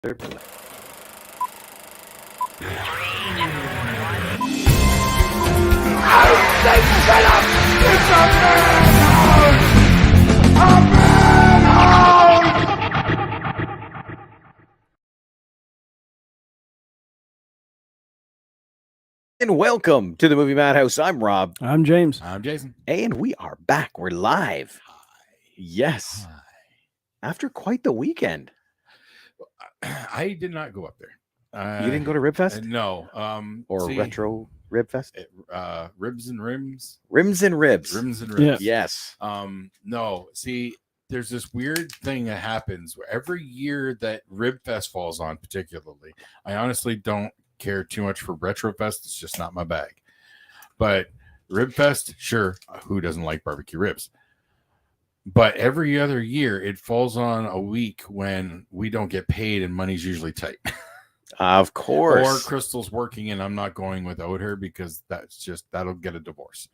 And welcome to the Movie Madhouse. I'm Rob. I'm James. I'm Jason. And we are back. We're live. Hi. Yes. Hi. After quite the weekend. I did not go up there. You didn't go to Ribfest? No. Or Retro Ribfest? Ribs and Rims. Rims and Ribs. Rims and Ribs. Yeah. Yes. No. See, there's this weird thing that happens where every year that Ribfest falls on, particularly, I honestly don't care too much for Retrofest. It's just not my bag. But Ribfest, sure, who doesn't like barbecue ribs? But every other year it falls on a week when we don't get paid and money's usually tight. Of course. Or Crystal's working and I'm not going without her because that'll get a divorce.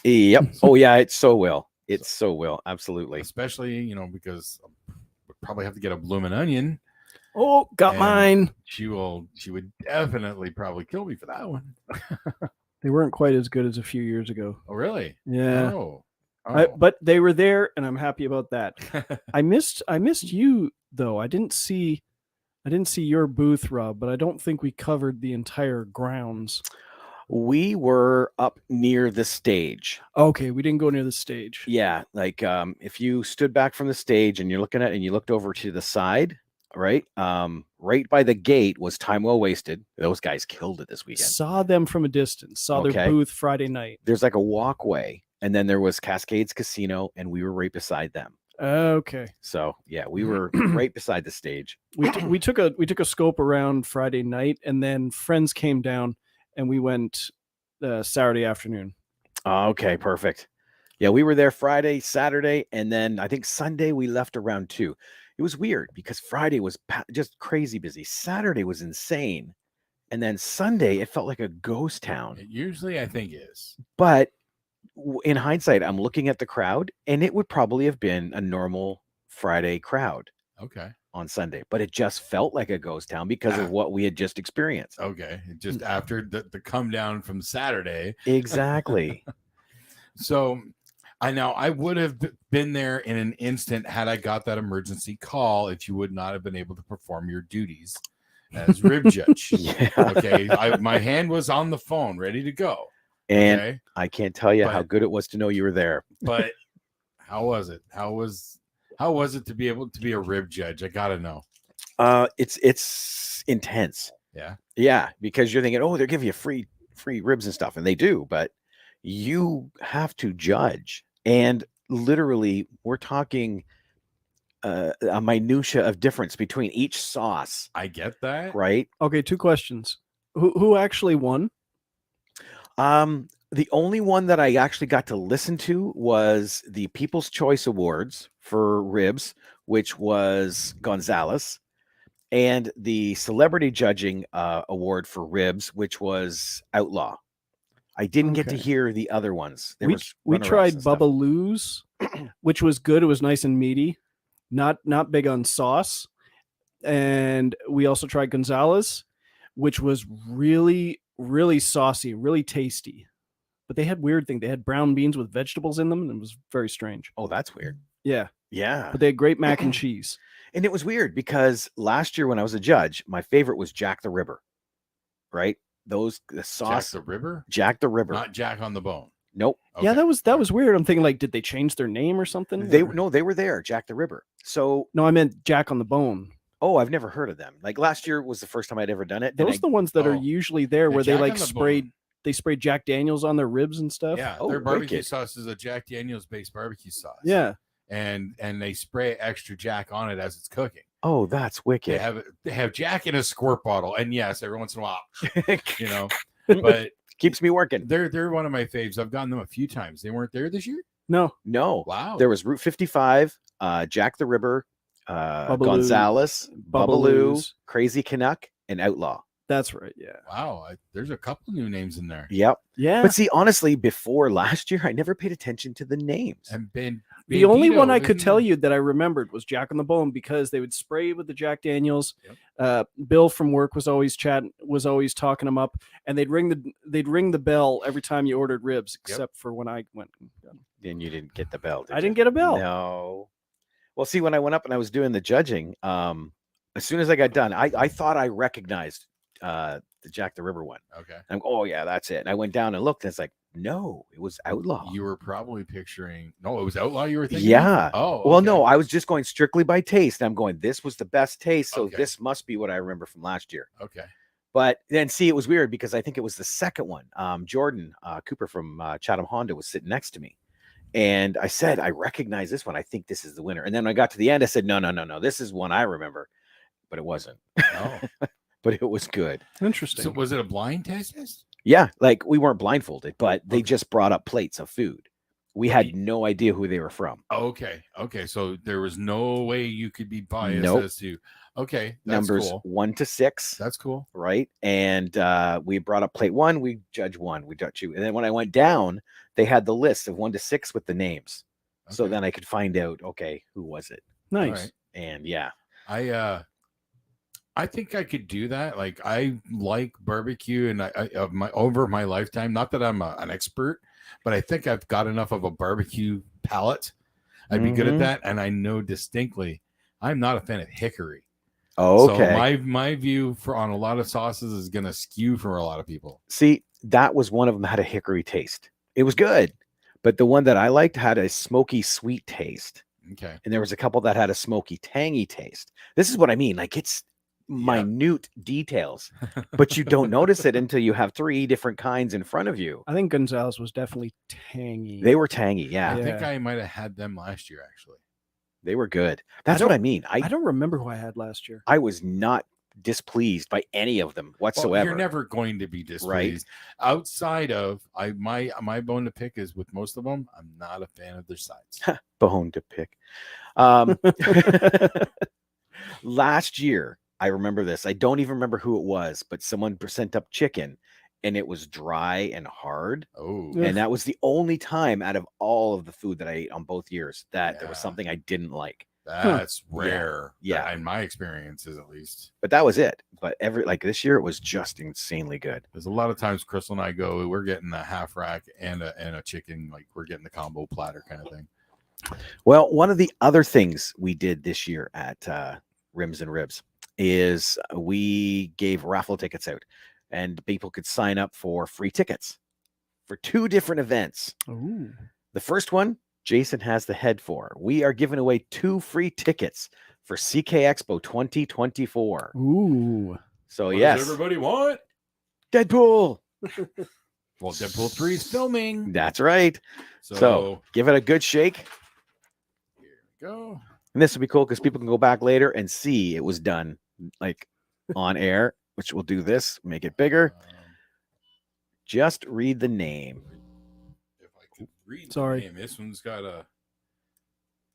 Yep. Oh yeah, it so will. It so will. Absolutely. Especially, because we probably have to get a bloomin' onion. Oh, got mine. She would definitely probably kill me for that one. They weren't quite as good as a few years ago. Oh, really? Yeah. Oh. But they were there, and I'm happy about that. I missed you though. I didn't see your booth, Rob, but I don't think we covered the entire grounds. We were up near the stage. Okay, we didn't go near the stage. Yeah, like if you stood back from the stage and you're looking at it and you looked over to the side, right? Right by the gate was Time Well Wasted. Those guys killed it this weekend. Saw them from a distance. Saw their booth Friday night. There's like a walkway, and then there was Cascades Casino, and we were right beside them. Okay. So yeah, we were right beside the stage. We took a scope around Friday night, and then friends came down, and we went Saturday afternoon. Okay, perfect. Yeah, we were there Friday, Saturday, and then I think Sunday we left around 2. It was weird because Friday was just crazy busy. Saturday was insane. And then Sunday, it felt like a ghost town. It usually, I think, is. But in hindsight, I'm looking at the crowd, and it would probably have been a normal Friday crowd. Okay. On Sunday. But it just felt like a ghost town because of what we had just experienced. Okay. Just after the come down from Saturday. Exactly. So I would have been there in an instant had I got that emergency call if you would not have been able to perform your duties as rib judge. Yeah. Okay. My hand was on the phone ready to go. And I can't tell you how good it was to know you were there. But how was it? How was it to be able to be a rib judge? I gotta know. It's intense. Yeah. Yeah, because you're thinking, oh, they're giving you free ribs and stuff, and they do, but you have to judge. And literally, we're talking a minutia of difference between each sauce. I get that. Right? Okay, 2 questions. Who actually won? The only one that I actually got to listen to was the People's Choice Awards for ribs, which was Gonzalez, and the Celebrity Judging Award for ribs, which was Outlaw. I didn't get to hear the other ones. We tried Bubba Lou's, which was good. It was nice and meaty, not big on sauce. And we also tried Gonzalez, which was really, really saucy, really tasty. But they had weird things. They had brown beans with vegetables in them, and it was very strange. Oh, that's weird. Yeah. Yeah. But they had great mac and cheese. And it was weird because last year when I was a judge, my favorite was Jack the Ribber. Right? The sauce. Jack the Ribber? Jack the Ribber. Not Jack on the Bone. Nope. Okay. Yeah, that was weird. I'm thinking, like, did they change their name or something? They were there, Jack the Ribber. So no, I meant Jack on the Bone. Oh, I've never heard of them. Like last year was the first time I'd ever done it. Those are the ones that are usually there where they like sprayed Jack Daniels on their ribs and stuff. Yeah, their barbecue sauce is a Jack Daniels based barbecue sauce. Yeah. And they spray extra Jack on it as it's cooking. Oh, that's wicked. They have Jack in a squirt bottle, and yes, every once in a while, but keeps me working. They're one of my faves. I've gotten them a few times. They weren't there this year? No. Wow. There was Route 55, Jack the Ribber, Gonzalez, Bubbaloo, Crazy Canuck, and Outlaw. That's right. Yeah. Wow, there's a couple new names in there. Yep. Yeah. But see, honestly, before last year, I never paid attention to the names. And The only one Bandito, I could isn't tell there? you that I remembered was Jack on the Bone, because they would spray with the Jack Daniels. Yep. Bill from work was always talking them up, and they'd ring the bell every time you ordered ribs, except for when I went. And you didn't get the bell, did I you? didn't get a bell. No. Well, see, when I went up and I was doing the judging, as soon as I got done, I thought I recognized the Jack the Ripper one. Okay. I'm, oh yeah, that's it. And I went down and looked, and it's like, no, it was Outlaw. You were probably picturing. No, it was Outlaw. You were thinking. Yeah. Of? Oh. Well, okay. no, I was just going strictly by taste. I'm going, this was the best taste, so Okay. this must be what I remember from last year. Okay. But then, see, it was weird because I think it was the second one. Jordan Cooper from Chatham Honda was sitting next to me, and I said, I recognize this one. I think this is the winner. And then when I got to the end, I said, no, this is one I remember, but it wasn't. Oh. But it was good. Interesting. So was it a blind test? Yeah, like we weren't blindfolded, but they Okay. just brought up plates of food. We had no idea who they were from. Okay. So there was no way you could be biased Nope. as to. Okay. That's Numbers cool. 1 to 6. That's cool. Right. And we brought up plate 1, we judge 1, we judge 2. And then when I went down, they had the list of 1 to 6 with the names. So Okay. then I could find out, okay, who was it? Nice. All right. And yeah. I think I could do that. Like, I like barbecue, and over my lifetime. Not that I'm an expert, but I think I've got enough of a barbecue palate. I'd be good at Mhm. that, and I know distinctly I'm not a fan of hickory. Okay. So my view on a lot of sauces is going to skew for a lot of people. See, that was one of them had a hickory taste. It was good, but the one that I liked had a smoky sweet taste. Okay. And there was a couple that had a smoky tangy taste. This is what I mean. Like, it's minute details, but you don't notice it until you have 3 different kinds in front of you. I think Gonzalez was definitely tangy. They were tangy. Yeah. I think I might have had them last year, actually. They were good. That's what I mean. I don't remember who I had last year. I was not displeased by any of them whatsoever. Well, you're never going to be displeased. Outside of my bone to pick is with most of them, I'm not a fan of their sides. Bone to pick. Last year, I remember this. I don't even remember who it was, but someone sent up chicken, and it was dry and hard. Oh, Yeah. And that was the only time out of all of the food that I ate on both years that there was Yeah. something I didn't like. that's rare. Yeah. In my experiences, at least. But that was it. But this year, it was just insanely good. There's a lot of times Crystal and I go, we're getting a half rack and a chicken, like we're getting the combo platter kind of thing. Well, one of the other things we did this year at Rims and Ribs is we gave raffle tickets out, and people could sign up for free tickets for 2 different events. Ooh. The first one, Jason has the head for. We are giving away 2 free tickets for CK Expo 2024. Ooh. So What yes, does everybody want? Deadpool. Well, Deadpool 3 is filming. That's right. So give it a good shake. Here we go. And this will be cool because people can go back later and see it was done like on air, which we'll do this, make it bigger. Just read the name. If I could read Sorry. the name, this one's got a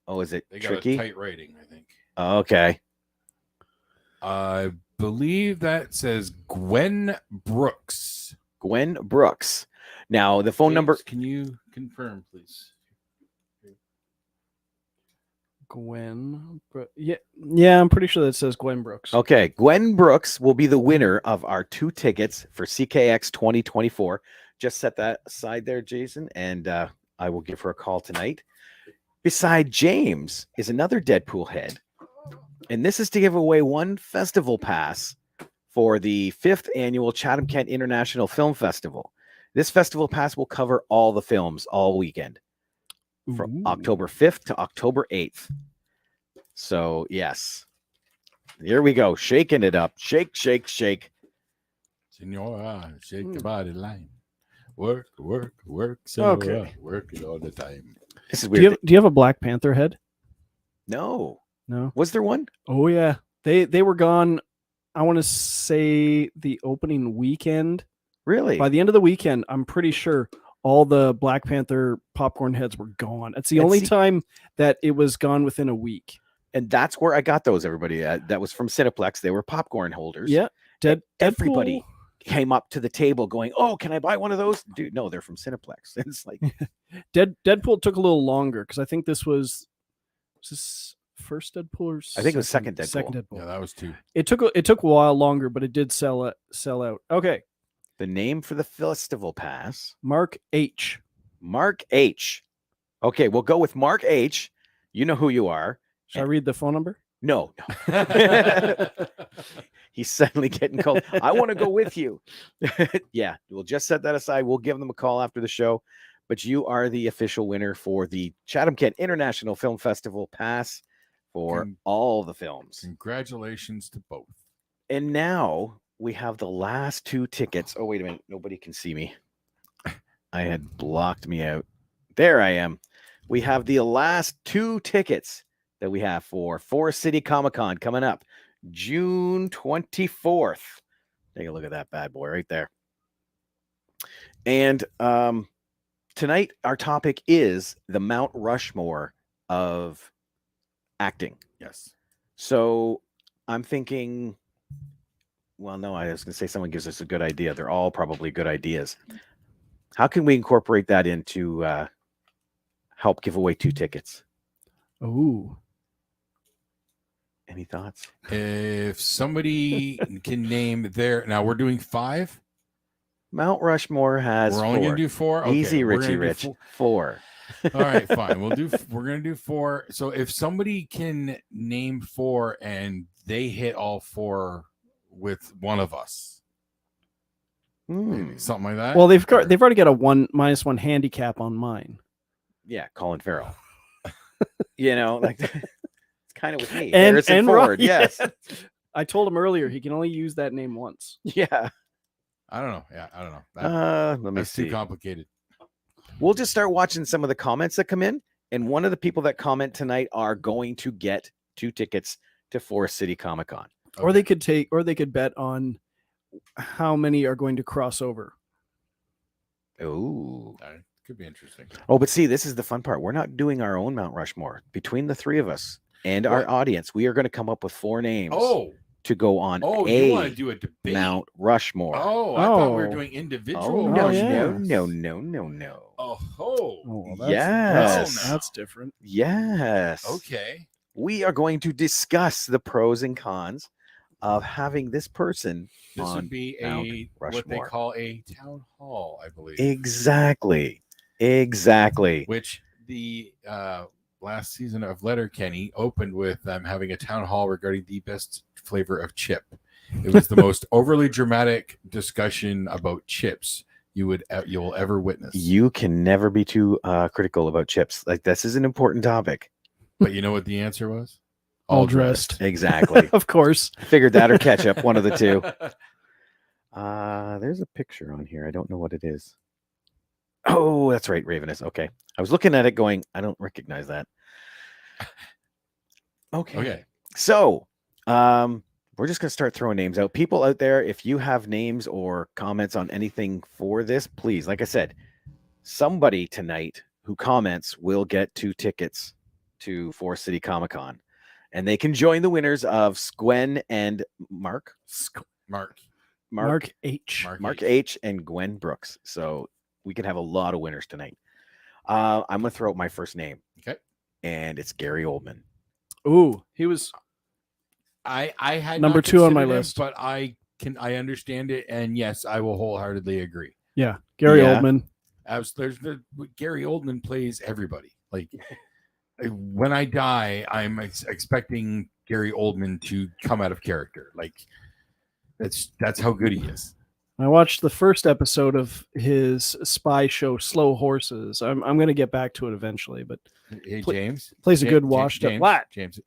Oh, is it they got tricky? a tight rating, I think. Okay. I believe that says Gwen Brooks. Gwen Brooks. Now, the phone number. James, can you confirm, please? Gwen. Yeah, I'm pretty sure that says Gwen Brooks. Okay. Gwen Brooks will be the winner of our 2 tickets for CKX 2024. Just set that aside there, Jason, and I will give her a call tonight. Beside James is another Deadpool head, and this is to give away 1 festival pass for the 5th annual Chatham-Kent International Film Festival. This festival pass will cover all the films all weekend from Ooh. October 5th to October 8th. So, yes. Here we go. Shaking it up. Shake, shake, shake. Senora, shake the body line. Work, senora. Okay. Work it all the time. This is Do weird. you have a Black Panther head? No. No. Was there one? Oh yeah. They were gone. I want to say the opening weekend. Really? By the end of the weekend, I'm pretty sure all the Black Panther popcorn heads were gone. It's the only time that it was gone within a week. And that's where I got those, everybody. That was from Cineplex. They were popcorn holders. Yeah. Everybody came up to the table going, "Oh, can I buy one of those?" Dude, no, they're from Cineplex. It's like Deadpool took a little longer because I think this was this first Deadpool or I think it was second Deadpool. Second Deadpool. Yeah, that was 2. It took a while longer, but it did sell out. Okay, the name for the festival pass. Mark H. Mark H. Okay, we'll go with Mark H. You know who you are. Should I read the phone number? No. He's suddenly getting cold. I want to go with you. Yeah, we'll just set that aside. We'll give them a call after the show. But you are the official winner for the Chatham-Kent International Film Festival pass for all the films. Congratulations to both. And now we have the last 2 tickets. Oh, wait a minute. Nobody can see me. I had blocked me out. There I am. We have the last 2 tickets that we have for Forest City Comic-Con coming up June 24th. Take a look at that bad boy right there. And tonight, our topic is the Mount Rushmore of acting. Yes. So I'm thinking, well, no, I was going to say someone gives us a good idea. They're all probably good ideas. How can we incorporate that into help give away 2 tickets? Ooh. Any thoughts? If somebody can name their, now we're doing 5. Mount Rushmore has We're only 4. gonna do 4. Okay, Easy, we're Richie gonna do Rich. 4. All right, fine. We're gonna do 4. So if somebody can name 4 and they hit all 4 with one of us, maybe something like that. Well, they've already got a -1 handicap on mine. Yeah, Colin Farrell. You know, like it's kind of with me. And Harrison Ford, yes. I told him earlier he can only use that name once. Yeah. I don't know. Yeah, I don't know. Let me That's see. too complicated. We'll just start watching some of the comments that come in, and one of the people that comment tonight are going to get 2 tickets to Forest City Comic-Con. Okay. Or they could bet on how many are going to cross over. Oh, That could be interesting. Oh, but see, this is the fun part. We're not doing our own Mount Rushmore. Between the 3 of us and our audience, we are going to come up with 4 names. To go on you want to do a debate? Mount Rushmore. Oh, I thought we were doing individual. No. Oh, yes. That's different. Yes. Okay. We are going to discuss the pros and cons of having this person This on would be Mount what they Rushmore. call a town hall, I believe. Exactly. Which the last season of Letterkenny opened with them having a town hall regarding the best flavor of chip. It was the most overly dramatic discussion about chips you will ever witness. You can never be too critical about chips. Like, this is an important topic. But you know what the answer was? All dressed. Exactly. Of course. Figured that or ketchup, one of the 2. There's a picture on here. I don't know what it is. Oh, that's right. Ravenous. Okay. I was looking at it going, I don't recognize that. Okay. So, we're just going to start throwing names out. People out there, if you have names or comments on anything for this, please, like I said, somebody tonight who comments will get 2 tickets to Forest City Comic-Con. And they can join the winners of Gwen and Mark H. Mark H. and Gwen Brooks. So we can have a lot of winners tonight. I'm going to throw out my first name. Okay. And it's Gary Oldman. Ooh, he was. I had number 2 on my list, but I understand it, and yes, I will wholeheartedly agree. Yeah, Gary Oldman. Gary Oldman plays everybody. Like, when I die, I'm expecting Gary Oldman to come out of character. Like, that's how good he is. I watched the first episode of his spy show, Slow Horses. I'm going to get back to it eventually, but hey, James plays a good washed up. What? James,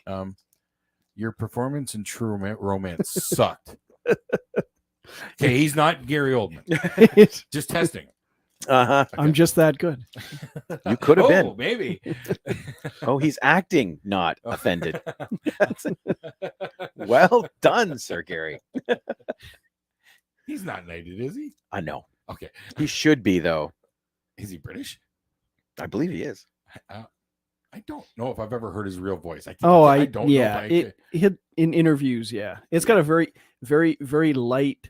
your performance in True Romance sucked. Okay, he's not Gary Oldman. Just testing. Uh-huh. Okay. I'm just that good. You could have been. Maybe. Oh, he's acting, not offended. Well done, Sir Gary. He's not knighted, is he? I know. Okay. He should be, though. Is he British? I believe he is. I don't know if I've ever heard his real voice. I don't know. In interviews, yeah. It's got a very very very light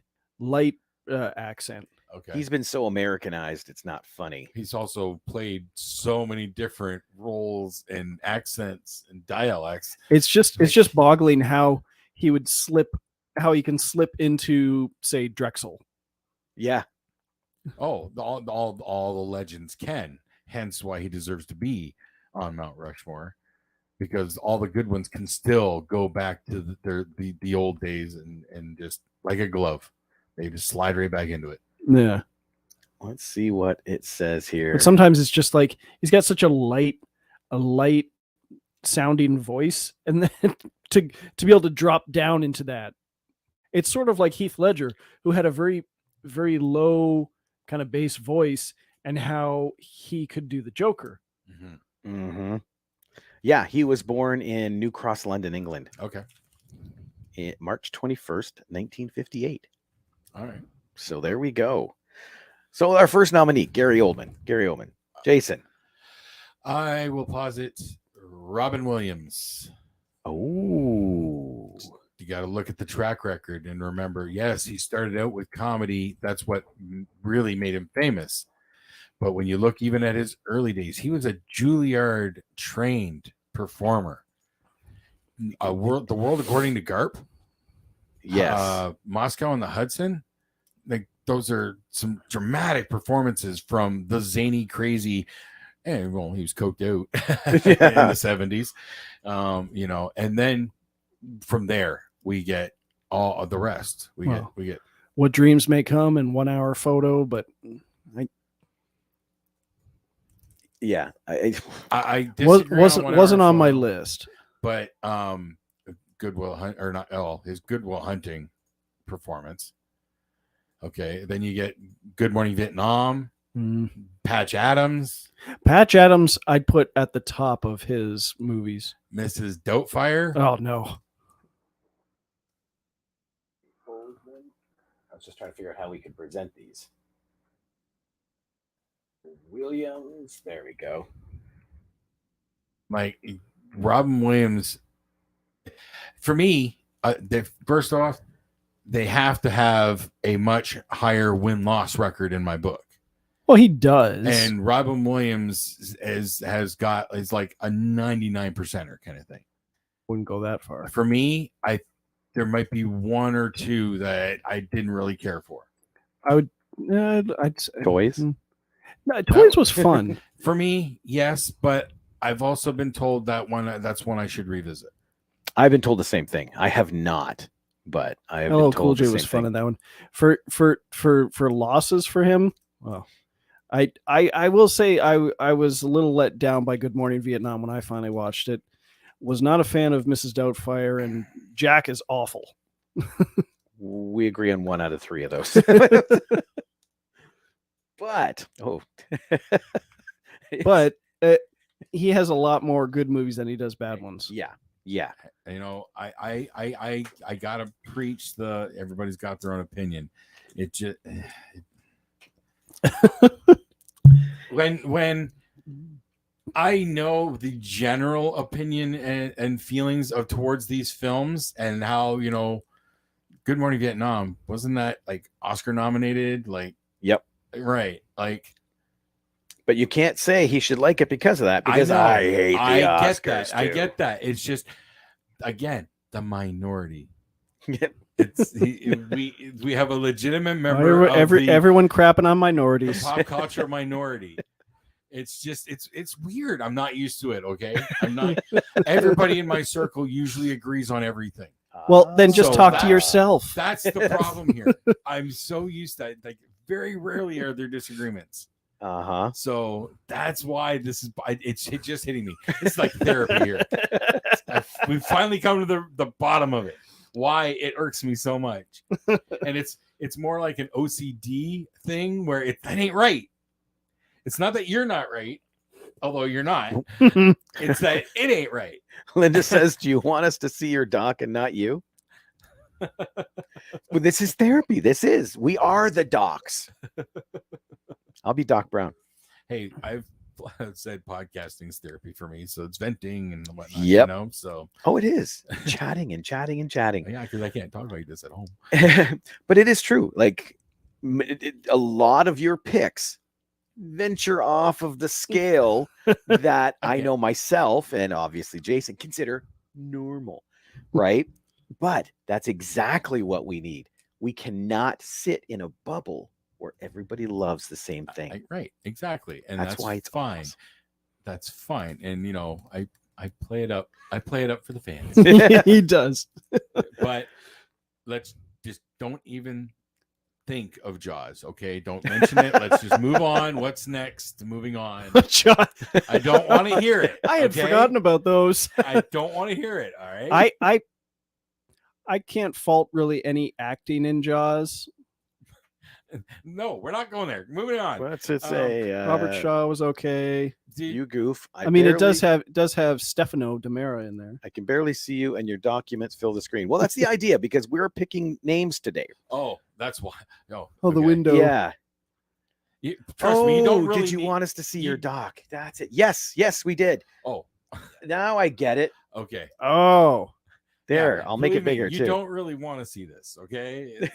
accent. Okay. He's been so Americanized, it's not funny. He's also played so many different roles and accents and dialects. It's just boggling how he can slip into, say, Drexel. Yeah. Oh, all the legends can. Hence why he deserves to be on Mount Rushmore, because all the good ones can still go back to the old days and just like a glove, they just slide right back into it. Yeah. Let's see what it says here. But sometimes it's just like he's got such a light sounding voice, and then to be able to drop down into that, it's sort of like Heath Ledger, who had a very very low kind of bass voice, and how he could do the Joker. Mm-hmm. Mm-hmm. Yeah, he was born in New Cross, London, England. Okay. March 21st, 1958. All right. So there we go. So our first nominee, Gary Oldman. Jason. I will posit Robin Williams. Oh. You got to look at the track record and remember, yes, he started out with comedy. That's what really made him famous. But when you look even at his early days, he was a Juilliard trained performer. The World According to Garp. Yes. Moscow on the Hudson. Like, those are some dramatic performances from the zany, crazy. And well, he was coked out in the 70s. And then from there we get all of the rest. We get What Dreams May Come and 1 Hour Photo, but I wasn't on my list. But Goodwill Hunt, or not all his Goodwill Hunting performance. Okay, then you get Good Morning Vietnam, Patch Adams. Patch Adams I'd put at the top of his movies. Mrs. Doubtfire. Oh no. I was just trying to figure out how we could present these. Williams. There we go. Like Robin Williams. For me, first off, they have to have a much higher win-loss record in my book. Well, he does. And Robin Williams is like a 99%er kind of thing. Wouldn't go that far. For me, there might be one or two that I didn't really care for. I would. I'd say, Toys. No, Toys was fun for me. Yes, but I've also been told that's one I should revisit. I've been told the same thing. I have not, but I have been told Cool the J same was fun thing. in that one. For losses for him. Well, I will say I was a little let down by Good Morning Vietnam when I finally watched it. Was not a fan of Mrs. Doubtfire, and Jack is awful. We agree on 1 out of 3 of those. But he has a lot more good movies than he does bad ones. Yeah. I gotta preach everybody's got their own opinion. It just when I know the general opinion and feelings of towards these films, and how Good Morning Vietnam, wasn't that like Oscar nominated? Like, yep, right, like. But you can't say he should like it because of that, because I hate the Oscars. I get that. It's just, again, the minority. Yep. We have a legitimate member everyone crapping on minorities. The pop culture minority. It's just it's weird. I'm not used to it. Okay, I'm not. Everybody in my circle usually agrees on everything. Well, then just talk to yourself. That's the problem here. I'm so used to it. Like, very rarely are there disagreements. So that's why it's just hitting me. It's like therapy here. We've finally come to the bottom of it. Why it irks me so much. And it's more like an OCD thing where that ain't right. It's not that you're not right, although you're not. It's that it ain't right. Linda says, do you want us to see your doc and not you? Well, this is therapy. We are the docs. I'll be Doc Brown. Hey, I've people have said podcasting's therapy for me, so it's venting and whatnot. Yep. You know, so Oh, it is chatting and chatting and chatting. yeah, because I can't talk like this at home. But it is true. Like a lot of your picks venture off of the scale that I Okay. know myself and obviously Jason consider normal, right? But that's exactly what we need. We cannot sit in a bubble where everybody loves the same thing. Right, exactly, and That's that's why it's fine. awesome. That's fine, and you know, I play it up. I play it up for the fans, He does. but let's just don't even think of Jaws. Okay, don't mention it. Let's just move on. What's next? Moving on. John, I don't want to hear it. I had okay? forgotten about those. I don't want to hear it. All right. I can't fault really any acting in Jaws. No, we're not going there. Moving on. What's it say? Robert Shaw was okay. You goof. I mean, it does have Stefano Demera in there. I can barely see you, and your documents fill the screen. Well, that's the idea because we're picking names today. Oh, that's why. No. Oh, the okay. window. Yeah. Trust me, you don't really did you need- want us to see your you- doc? That's it. Yes, we did. Oh, Now I get it. okay. Oh, There, Yeah, I'll make believe it me, bigger you too. don't really want to see this, okay?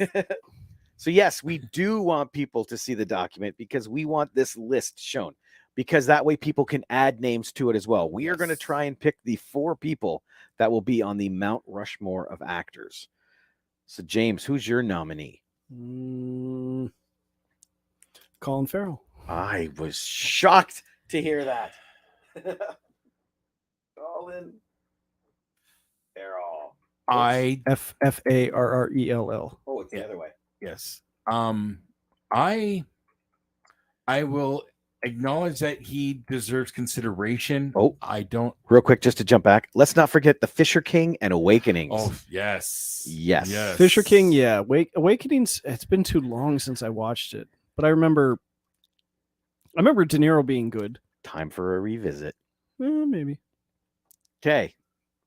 So yes, we do want people to see the document because we want this list shown because that way people can add names to it as well. We are going to Yes. try and pick the 4 people that will be on the Mount Rushmore of actors. So James, who's your nominee? Colin Farrell. I was shocked to hear that. Colin Farrell. I Farrell. Oh, it's the other way. yes. I will acknowledge that he deserves consideration. Oh. I don't. Real quick, just to jump back, let's not forget the Fisher King and Awakenings. Oh, yes. Yes. Fisher King, yeah. Awakenings. It's been too long since I watched it, but I remember De Niro being good. Time for a revisit. Maybe. Okay,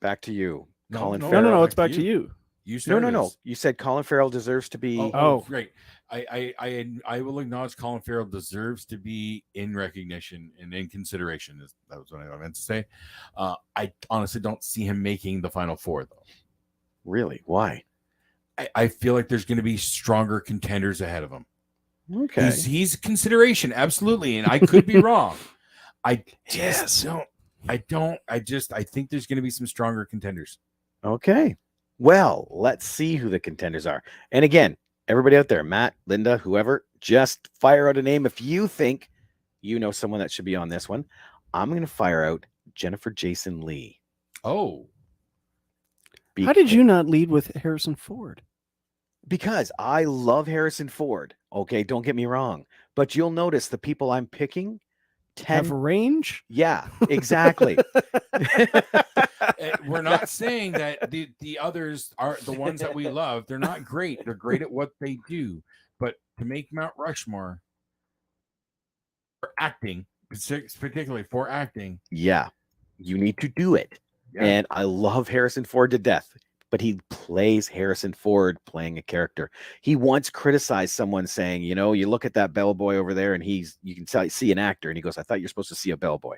back to you. No, Colin no, Farrell. No. It's back to you. You No. You said Colin Farrell deserves to be. Oh, great. I will acknowledge Colin Farrell deserves to be in recognition and in consideration. That was what I meant to say. I honestly don't see him making the final 4 though. Really? Why? I feel like there's going to be stronger contenders ahead of him. Okay. He's consideration, absolutely, and I could be wrong. I just I think there's going to be some stronger contenders. Okay. Well, let's see who the contenders are. And again, everybody out there, Matt, Linda, whoever, just fire out a name if you think you know someone that should be on this one. I'm going to fire out Jennifer Jason Leigh. Oh, How did you not lead with Harrison Ford? Because I love Harrison Ford. Okay, don't get me wrong. But you'll notice the people I'm picking Have range? Yeah, exactly. we're not saying that the others are the ones that we love. They're not great. They're great at what they do. But to make Mount Rushmore for acting, particularly for acting, Yeah, you need to do it. yeah. And I love Harrison Ford to death, but he plays Harrison Ford playing a character. He once criticized someone saying, you know, you look at that bellboy over there and you can see an actor. And he goes, I thought you're supposed to see a bellboy.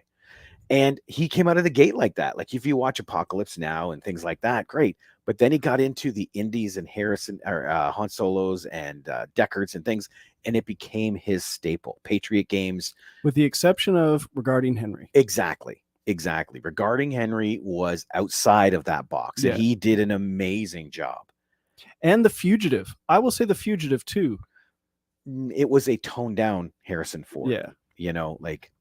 And he came out of the gate like that. Like if you watch Apocalypse Now and things like that, great. But then he got into the Indies and Han Solos and Deckards and things, and it became his staple. Patriot Games. With the exception of Regarding Henry. Exactly. Regarding Henry was outside of that box, and he did an amazing job. And The Fugitive. I will say The Fugitive too. It was a toned down Harrison Ford. Yeah. You know, like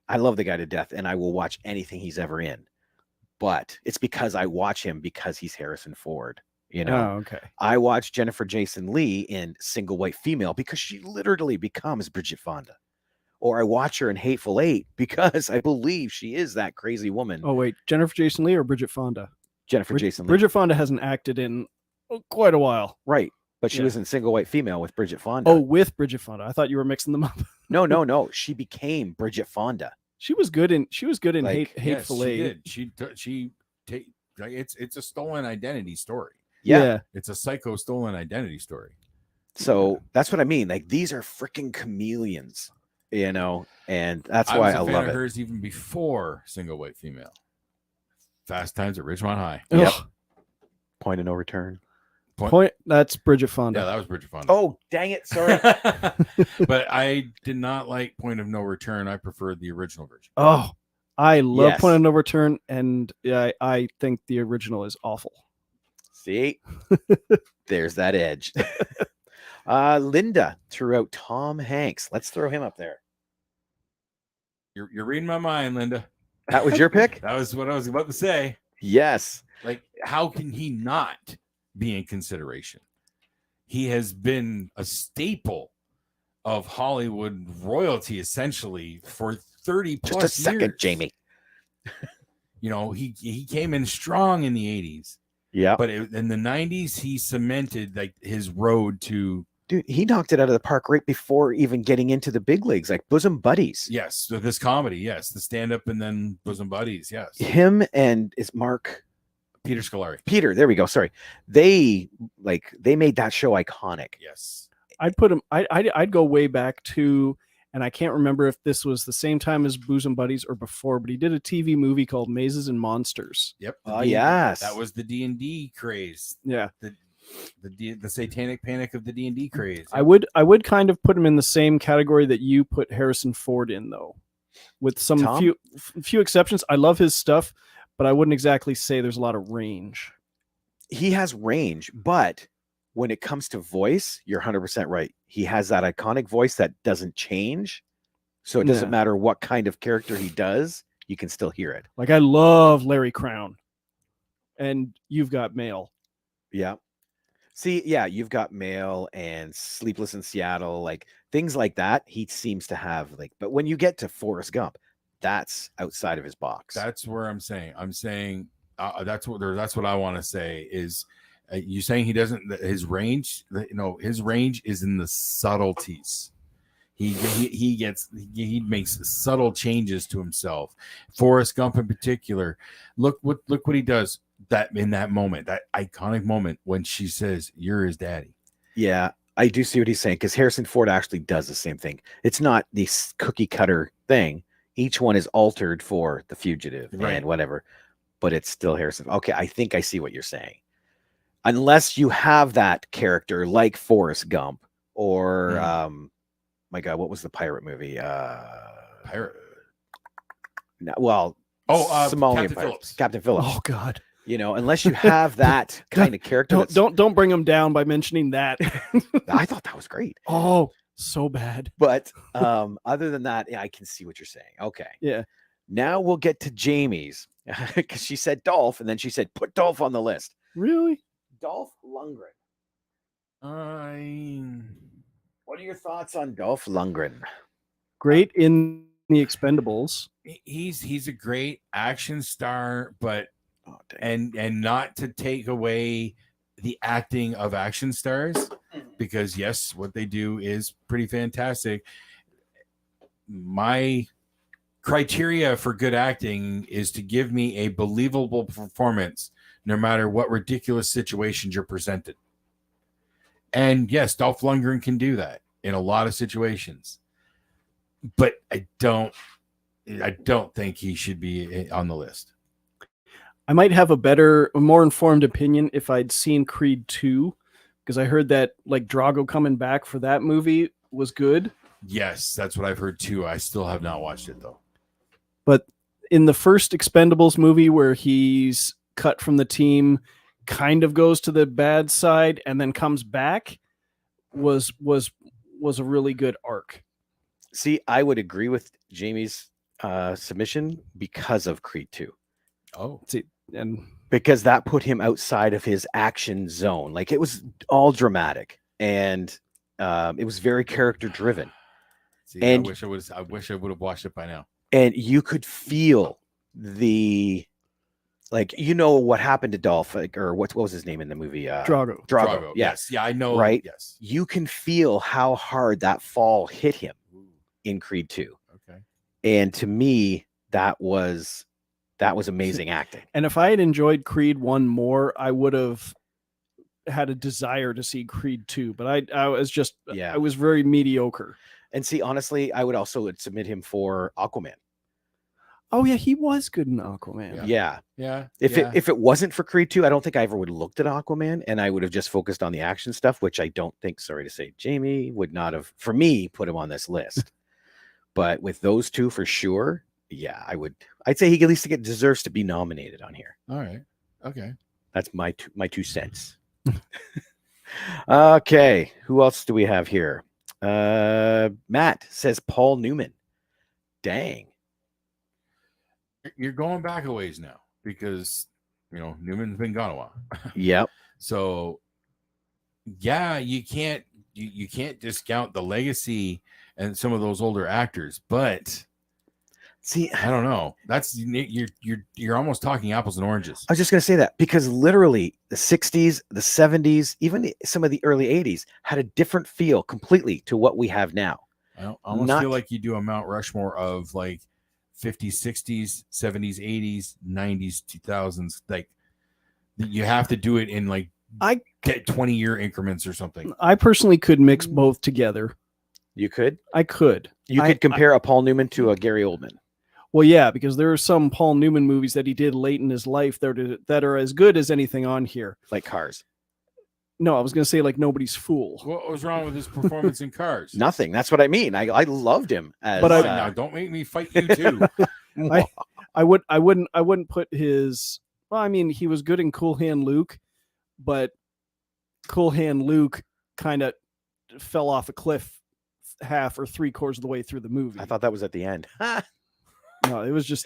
I love the guy to death, and I will watch anything he's ever in. But it's because I watch him because he's Harrison Ford. You know, Oh, okay. I watched Jennifer Jason Leigh in Single White Female because she literally becomes Bridget Fonda. Or I watch her in Hateful Eight because I believe she is that crazy woman. Oh, wait. Jennifer Jason Leigh or Bridget Fonda? Jason Leigh. Bridget Fonda hasn't acted in quite a while. Right. But she was in Single White Female with Bridget Fonda. Oh, with Bridget Fonda. I thought you were mixing them up. No. She became Bridget Fonda. She was good in Like, Hateful Eight. She did. It's a stolen identity story. Yeah. It's a psycho stolen identity story. So that's what I mean. Like these are freaking chameleons. you know, and that's I why was I a fan love of it. hers even before Single White Female. Fast Times at Ridgemont High. Yep. Ugh. Point of no return. Point. That's Bridget Fonda. Yeah, that was Bridget Fonda. Oh, dang it! Sorry. But I did not like Point of No Return. I preferred the original version. Oh, I love Yes. Point of No Return, and I think the original is awful. See, there's that edge. Linda threw out Tom Hanks. Let's throw him up there. You're reading my mind, Linda. That was your pick? That was what I was about to say. Yes. Like, how can he not be in consideration? He has been a staple of Hollywood royalty essentially for 30 plus Just a second, years. Jamie. You know, he came in strong in the 80s, Yeah. but in the 90s he cemented like his road to, Dude, he knocked it out of the park right before even getting into the big leagues, like Bosom Buddies. yes, so this comedy, yes, the stand-up and then Bosom Buddies, yes. Him and is Mark Peter Scolari. Peter, there we go. Sorry. They made that show iconic. Yes. I'd put him. I'd go way back to, and I can't remember if this was the same time as Bosom Buddies or before, but he did a TV movie called Mazes and Monsters. Yep. Oh, yes. That was the D&D craze. Yeah, The satanic panic of the D&D craze. I would kind of put him in the same category that you put Harrison Ford in, though, with some Tom? few exceptions. I love his stuff, but I wouldn't exactly say there's a lot of range. He has range, but when it comes to voice, you're 100% right. He has that iconic voice that doesn't change. So it doesn't Yeah. matter what kind of character he does, you can still hear it. Like, I love Larry Crown, and You've Got Mail. Yeah. See, yeah, You've Got Mail and Sleepless in Seattle, like things like that. He seems to have but when you get to Forrest Gump, that's outside of his box. That's where I'm saying that's what I want to say is you saying he doesn't, his range, his range is in the subtleties. He makes subtle changes to himself. Forrest Gump in particular, look what he does that in that moment, that iconic moment when she says, "You're his daddy." Yeah, I do see what he's saying, because Harrison Ford actually does the same thing. It's not the cookie cutter thing. Each one is altered for The Fugitive Right. and whatever, but it's still Harrison. Okay, I think I see what you're saying. Unless you have that character like Forrest Gump or my God, what was the pirate movie? Pirate. Somalian Captain pirates. Phillips. Captain Phillips. Oh God! Unless you have that kind of character. Don't bring him down by mentioning that. I thought that was great. Oh, so bad. But other than that, yeah, I can see what you're saying. Okay. Yeah. Now we'll get to Jamie's, because she said Dolph, and then she said put Dolph on the list. Really? Dolph Lundgren. What are your thoughts on Dolph Lundgren? Great in The Expendables. He's a great action star, but Oh, dang. and not to take away the acting of action stars, because yes, what they do is pretty fantastic. My criteria for good acting is to give me a believable performance no matter what ridiculous situations you're presented. And yes, Dolph Lundgren can do that in a lot of situations, but I don't think he should be on the list. I might have a more informed opinion if I'd seen Creed 2, because I heard that like Drago coming back for that movie was good. Yes, that's what I've heard too. I still have not watched it though. But in the first Expendables movie, where he's cut from the team, kind of goes to the bad side and then comes back, was a really good arc. See, I would agree with Jamie's submission because of Creed 2. Oh, See, and Because that put him outside of his action zone. Like, it was all dramatic, and it was very character driven. see, And- I wish I would have watched it by now. And you could feel what happened to Dolph, or what was his name in the movie? Drago. Drago. Yeah. Yes, yeah, I know. Right? Yes. You can feel how hard that fall hit him in Creed 2. Okay. And to me, that was amazing acting. And if I had enjoyed Creed 1 more, I would have had a desire to see Creed 2. But I was just, Yeah. I was very mediocre. And see, honestly, I would also submit him for Aquaman. Oh yeah, he was good in Aquaman. Yeah. If it wasn't for Creed 2, I don't think I ever would have looked at Aquaman, and I would have just focused on the action stuff, which I don't think, sorry to say, Jamie would not have, for me, put him on this list. But with those two for sure, yeah, I'd say he at least deserves to be nominated on here. All right. Okay. That's my 2 cents. Okay, who else do we have here? Matt says Paul Newman. Dang. You're going back a ways now because Newman's been gone a while. Yep. So yeah, you can't discount the legacy and some of those older actors, but see, I don't know. That's you're almost talking apples and oranges. I was just going to say that because literally the 60s, the 70s, even some of the early 80s had a different feel completely to what we have now. I almost feel like you do a Mount Rushmore of like 50s, 60s, 70s, 80s, 90s, 2000s. Like you have to do it in like I get 20-year increments or something. I personally could mix both together. You could? I could. You could compare a Paul Newman to a Gary Oldman. Well, yeah, because there are some Paul Newman movies that he did late in his life that are as good as anything on here. Like Cars. No, I was going to say like Nobody's Fool. What was wrong with his performance in Cars? Nothing. That's what I mean. I loved him. But now don't make me fight you too. I wouldn't put his. Well, I mean, he was good in Cool Hand Luke, but Cool Hand Luke kind of fell off a cliff half or 3/4 of the way through the movie. I thought that was at the end. No, it was just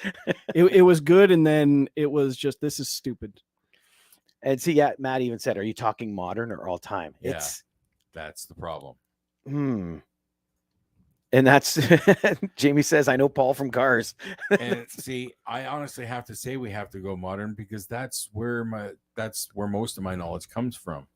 it was good, and then it was just, this is stupid. And see, yeah, Matt even said, "Are you talking modern or all time?" Yeah, that's the problem. And that's Jamie says, "I know Paul from Cars." And see, I honestly have to say we have to go modern because that's where most of my knowledge comes from.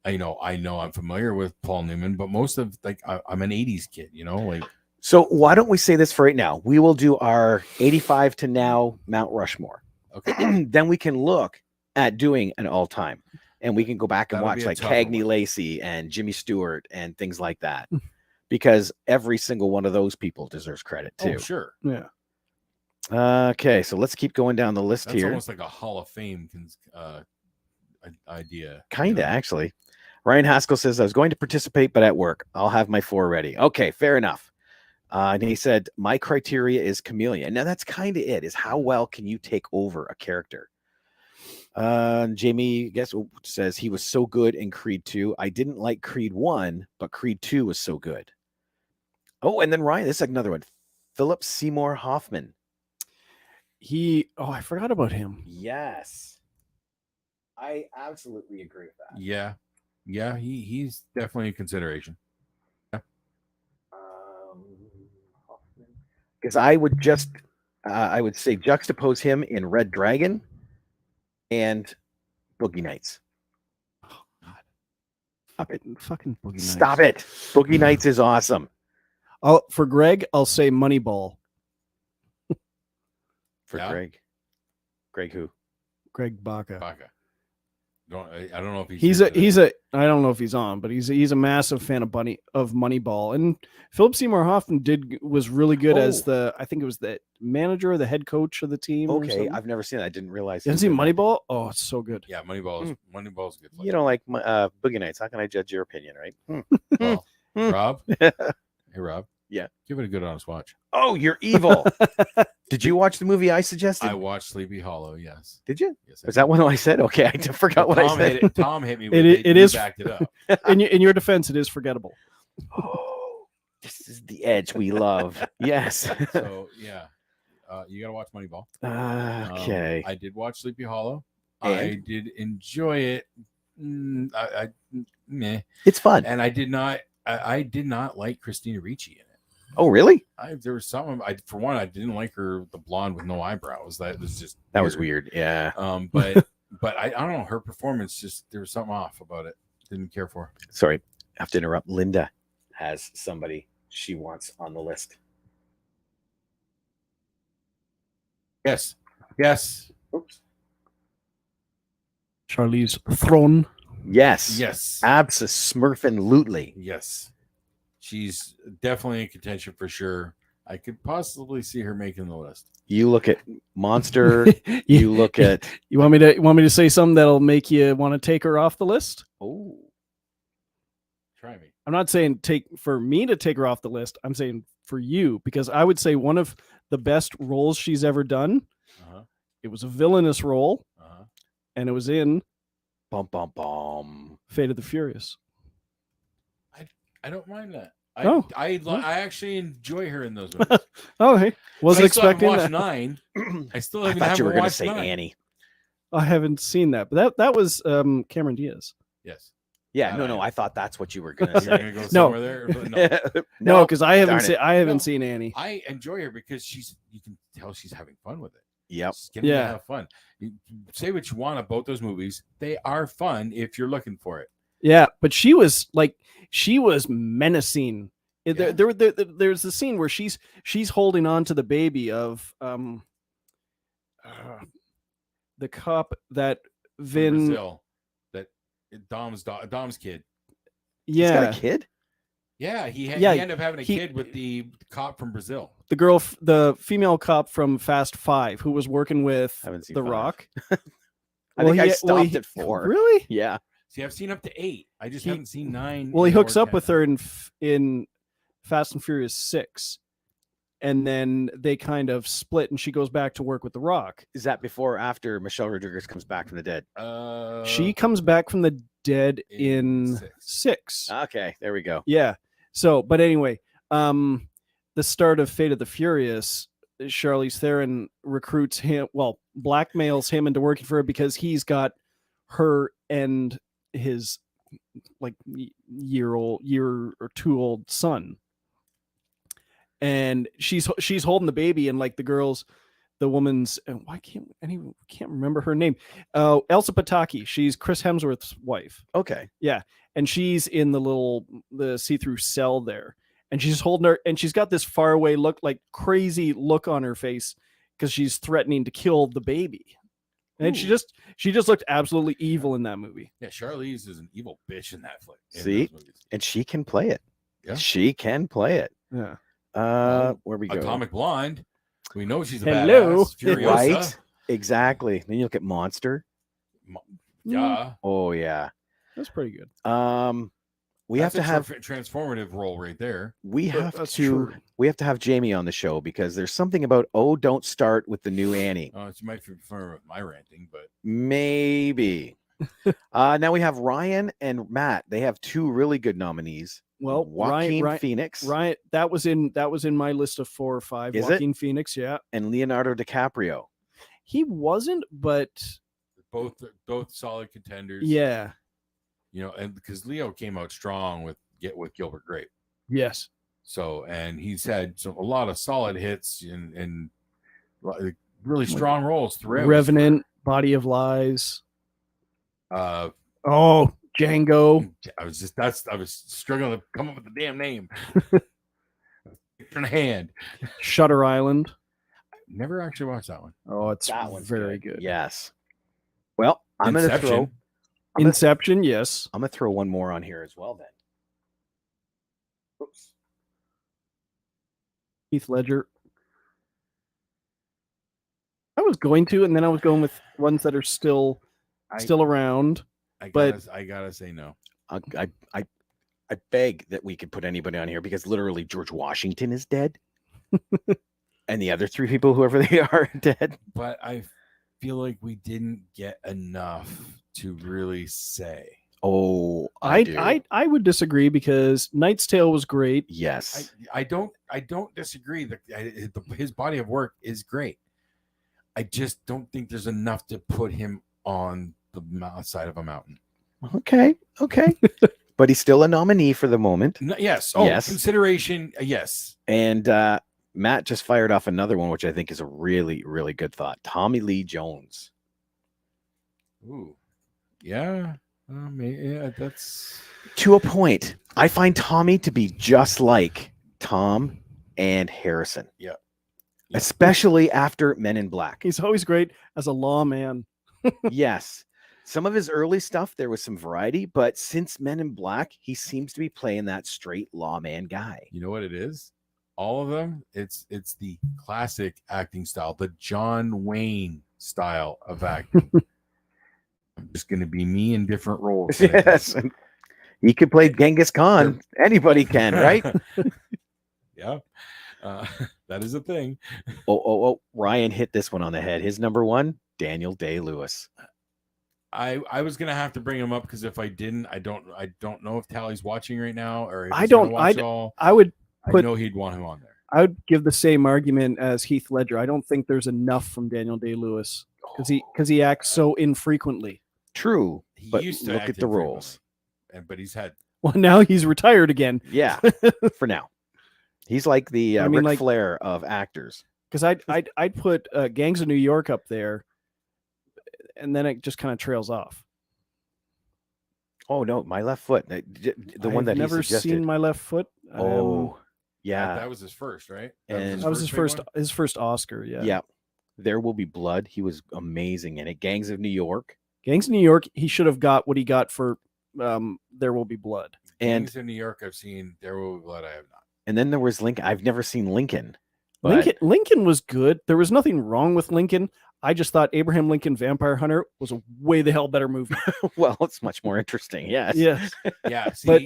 I know I'm familiar with Paul Newman, but most of I'm an 80s kid, like. So why don't we say this for right now? We will do our 85 to now Mount Rushmore. Okay. Then we can look at doing an all-time, and we can go back and watch like Cagney Lacey and Jimmy Stewart and things like that, because every single one of those people deserves credit too. Oh, sure. Yeah. Okay, so let's keep going down the list That's here. Almost like a Hall of Fame idea. Kinda, actually. Ryan Haskell says, "I was going to participate, but at work. I'll have my 4 ready." Okay, fair enough. And he said, "My criteria is chameleon." Now that's kind of it, is how well can you take over a character? Jamie says he was so good in Creed 2. I didn't like Creed 1, but Creed 2 was so good. Oh, and then Ryan, this is another one. Philip Seymour Hoffman. I forgot about him. Yes. I absolutely agree with that. Yeah, he's definitely a consideration. Because I would say juxtapose him in Red Dragon and Boogie Nights. Oh, God. Stop it. Fucking Boogie Nights. Stop it. Boogie Nights is awesome. For Greg, I'll say Moneyball. Greg. Greg who? Greg Baca. I don't know if I don't know if he's on, but he's a massive fan of Moneyball. And Philip Seymour Hoffman was really good as I think it was the manager or the head coach of the team. Okay, I've never seen it. I didn't realize. You haven't seen Moneyball? Oh, it's so good. Yeah, Moneyball's good. You don't like Boogie Nights. How can I judge your opinion, right? Well, Rob? Hey, Rob. Yeah. Give it a good honest watch. Oh, you're evil. Did you watch the movie I suggested? I watched Sleepy Hollow, yes. Did you? Yes. Was that one I said? Okay, I forgot what I said. Tom hit me with it is backed it up. In your defense, it is forgettable. Oh, this is the edge we love. Yes. So, yeah. You got to watch Moneyball. Okay. I did watch Sleepy Hollow. And? I did enjoy it. Meh. It's fun. And I did not like Christina Ricci in it. Oh, really? There was some. For one, I didn't like her, the blonde with no eyebrows. That was just that was weird. Yeah. But I don't know. Her performance there was something off about it. Didn't care for. Sorry, I have to interrupt. Linda has somebody she wants on the list. Yes. Oops. Charlize Theron. Yes. Yes. Abso-smurfing-lutely. Yes. she's definitely in contention for sure. I could possibly see her making the list. You look at Monster. You look at. You want me to say something that'll make you want to take her off the list? Oh, Try me. I'm not saying for me to take her off the list. I'm saying for you, because I would say one of the best roles she's ever done. It was a villainous role, and it was in bum bum bum. Fate of the Furious. I don't mind that. I actually enjoy her in those movies. Oh, hey, wasn't expecting watched that. 9. I still I haven't thought you were going to watched say 9. Annie. I haven't seen that, but that was Cameron Diaz. Yes. Yeah, no, I thought that's what you were going to You're say. gonna go No. somewhere there? But No, because I darn haven't it. seen Annie. I enjoy her because you can tell she's having fun with it. Yep. She's getting to have fun. You say what you want about those movies. They are fun if you're looking for it. Yeah, but she was menacing. Yeah. There's the scene where she's holding on to the baby of the cop that Vin. Brazil, that Dom's kid. He's got Yeah, a kid? Yeah, he Yeah, ended up having a kid with the cop from Brazil. the female cop from Fast 5 who was working with Haven't seen The 5. Rock. I think I stopped at 4. Really? Yeah. See, I've seen up to 8. I just haven't seen 9. Well, he hooks or up 10. with her in Fast and Furious 6, and then they kind of split, and she goes back to work with The Rock. Is that before or after Michelle Rodriguez comes back from the dead? She comes back from the dead in 6. Okay, there we go. Yeah. So, but anyway, the start of Fate of the Furious, Charlize Theron recruits him, blackmails him into working for her because he's got her and his year or 2 old son. And she's holding the baby, and the woman's, and why can't remember her name? Elsa Pataki. She's Chris Hemsworth's wife. Okay. Yeah. And she's in the see-through cell there. And she's holding her, and she's got this faraway look, like crazy look on her face because she's threatening to kill the baby. And she just looked absolutely evil in that movie. Yeah, Charlize is an evil bitch in that flick. See? And she can play it. Yeah. She can play it. Yeah. Where we go? Atomic Blonde. We know she's a Hello. badass. Furiosa. Right? Exactly. Then you look at Monster. Yeah. Oh yeah. That's pretty good. We have to have transformative role right there. we have That's to true. we have to have Jamie on the show because there's something about don't start with the new Annie. Oh, you might be familiar with my ranting, but Maybe. Now we have Ryan and Matt. They have 2 really good nominees. Well, Joaquin Phoenix Ryan, that was in my list of 4 or 5. Is it? Joaquin Phoenix, yeah. and Leonardo DiCaprio. He wasn't, but both solid contenders. yeah. You know, and because Leo came out strong with Gilbert Grape. Yes. So, and he's had a lot of solid hits and really strong roles throughout. Revenant, Body of Lies. Uh, Django. I was struggling to come up with the damn name. In hand. Shutter Island. Never actually watched that one. Oh, it's That one's very good. Yes. Well, I'm going to throw Inception, yes. I'm going to throw one more on here as well then. Oops. Heath Ledger. I was going to, and then I was going with ones that are still around. I but- gotta say no. I beg that we could put anybody on here because literally George Washington is dead. And the other 3 people, whoever they are, are dead. But I feel like we didn't get enough to really say. Oh, I would disagree because Knight's Tale was great. yes. I don't disagree. His body of work is great. I just don't think there's enough to put him on the side of a mountain. Okay. But he's still a nominee for the moment. No, yes. Yes. Consideration. Yes. And Matt just fired off another one, which I think is a really, really good thought. Tommy Lee Jones. Ooh. Yeah. Yeah. That's To a point. I find Tommy to be just like Tom and Harrison. Yeah. Especially after Men in Black. He's always great as a lawman. Yes. Some of his early stuff, there was some variety, but since Men in Black, he seems to be playing that straight lawman guy. You know what it is? All of them, it's the classic acting style, the John Wayne style of acting. I'm just going to be me in different roles. Yes. He could play Genghis Khan. Anybody can, right? Yeah. That is a thing. Oh, Ryan hit this one on the head. His number one, Daniel Day-Lewis. I was gonna have to bring him up because if I didn't, I don't know if Tally's watching right now or if I he's don't- gonna watch it all. I would I put- know he'd want him on there. I would give the same argument as Heath Ledger. I don't think there's enough from Daniel Day-Lewis because he acts so infrequently. True, He but used to look act at the infrequently, roles. but he's had Well, now he's retired again. Yeah, for now. He's like the I mean, Ric like- Flair of actors. Because I'd put Gangs of New York up there, and then it just kind of trails off. Oh no, My Left Foot, the one I've that never he suggested. seen My Left Foot. Oh, yeah, that was his first, right? And- that was his big first one? Oscar. Yeah. yeah. There Will Be Blood. He was amazing in it. Gangs of New York. Gangs of New York. He should have got what he got for There Will Be Blood. And Gangs in New York, I've seen. There Will Be Blood, I have not. and then there was Lincoln. I've never seen Lincoln. But Lincoln was good. There was nothing wrong with Lincoln. I just thought Abraham Lincoln Vampire Hunter was a way the hell better movie. well, it's much more interesting. Yes. Yes. Yeah, see, But-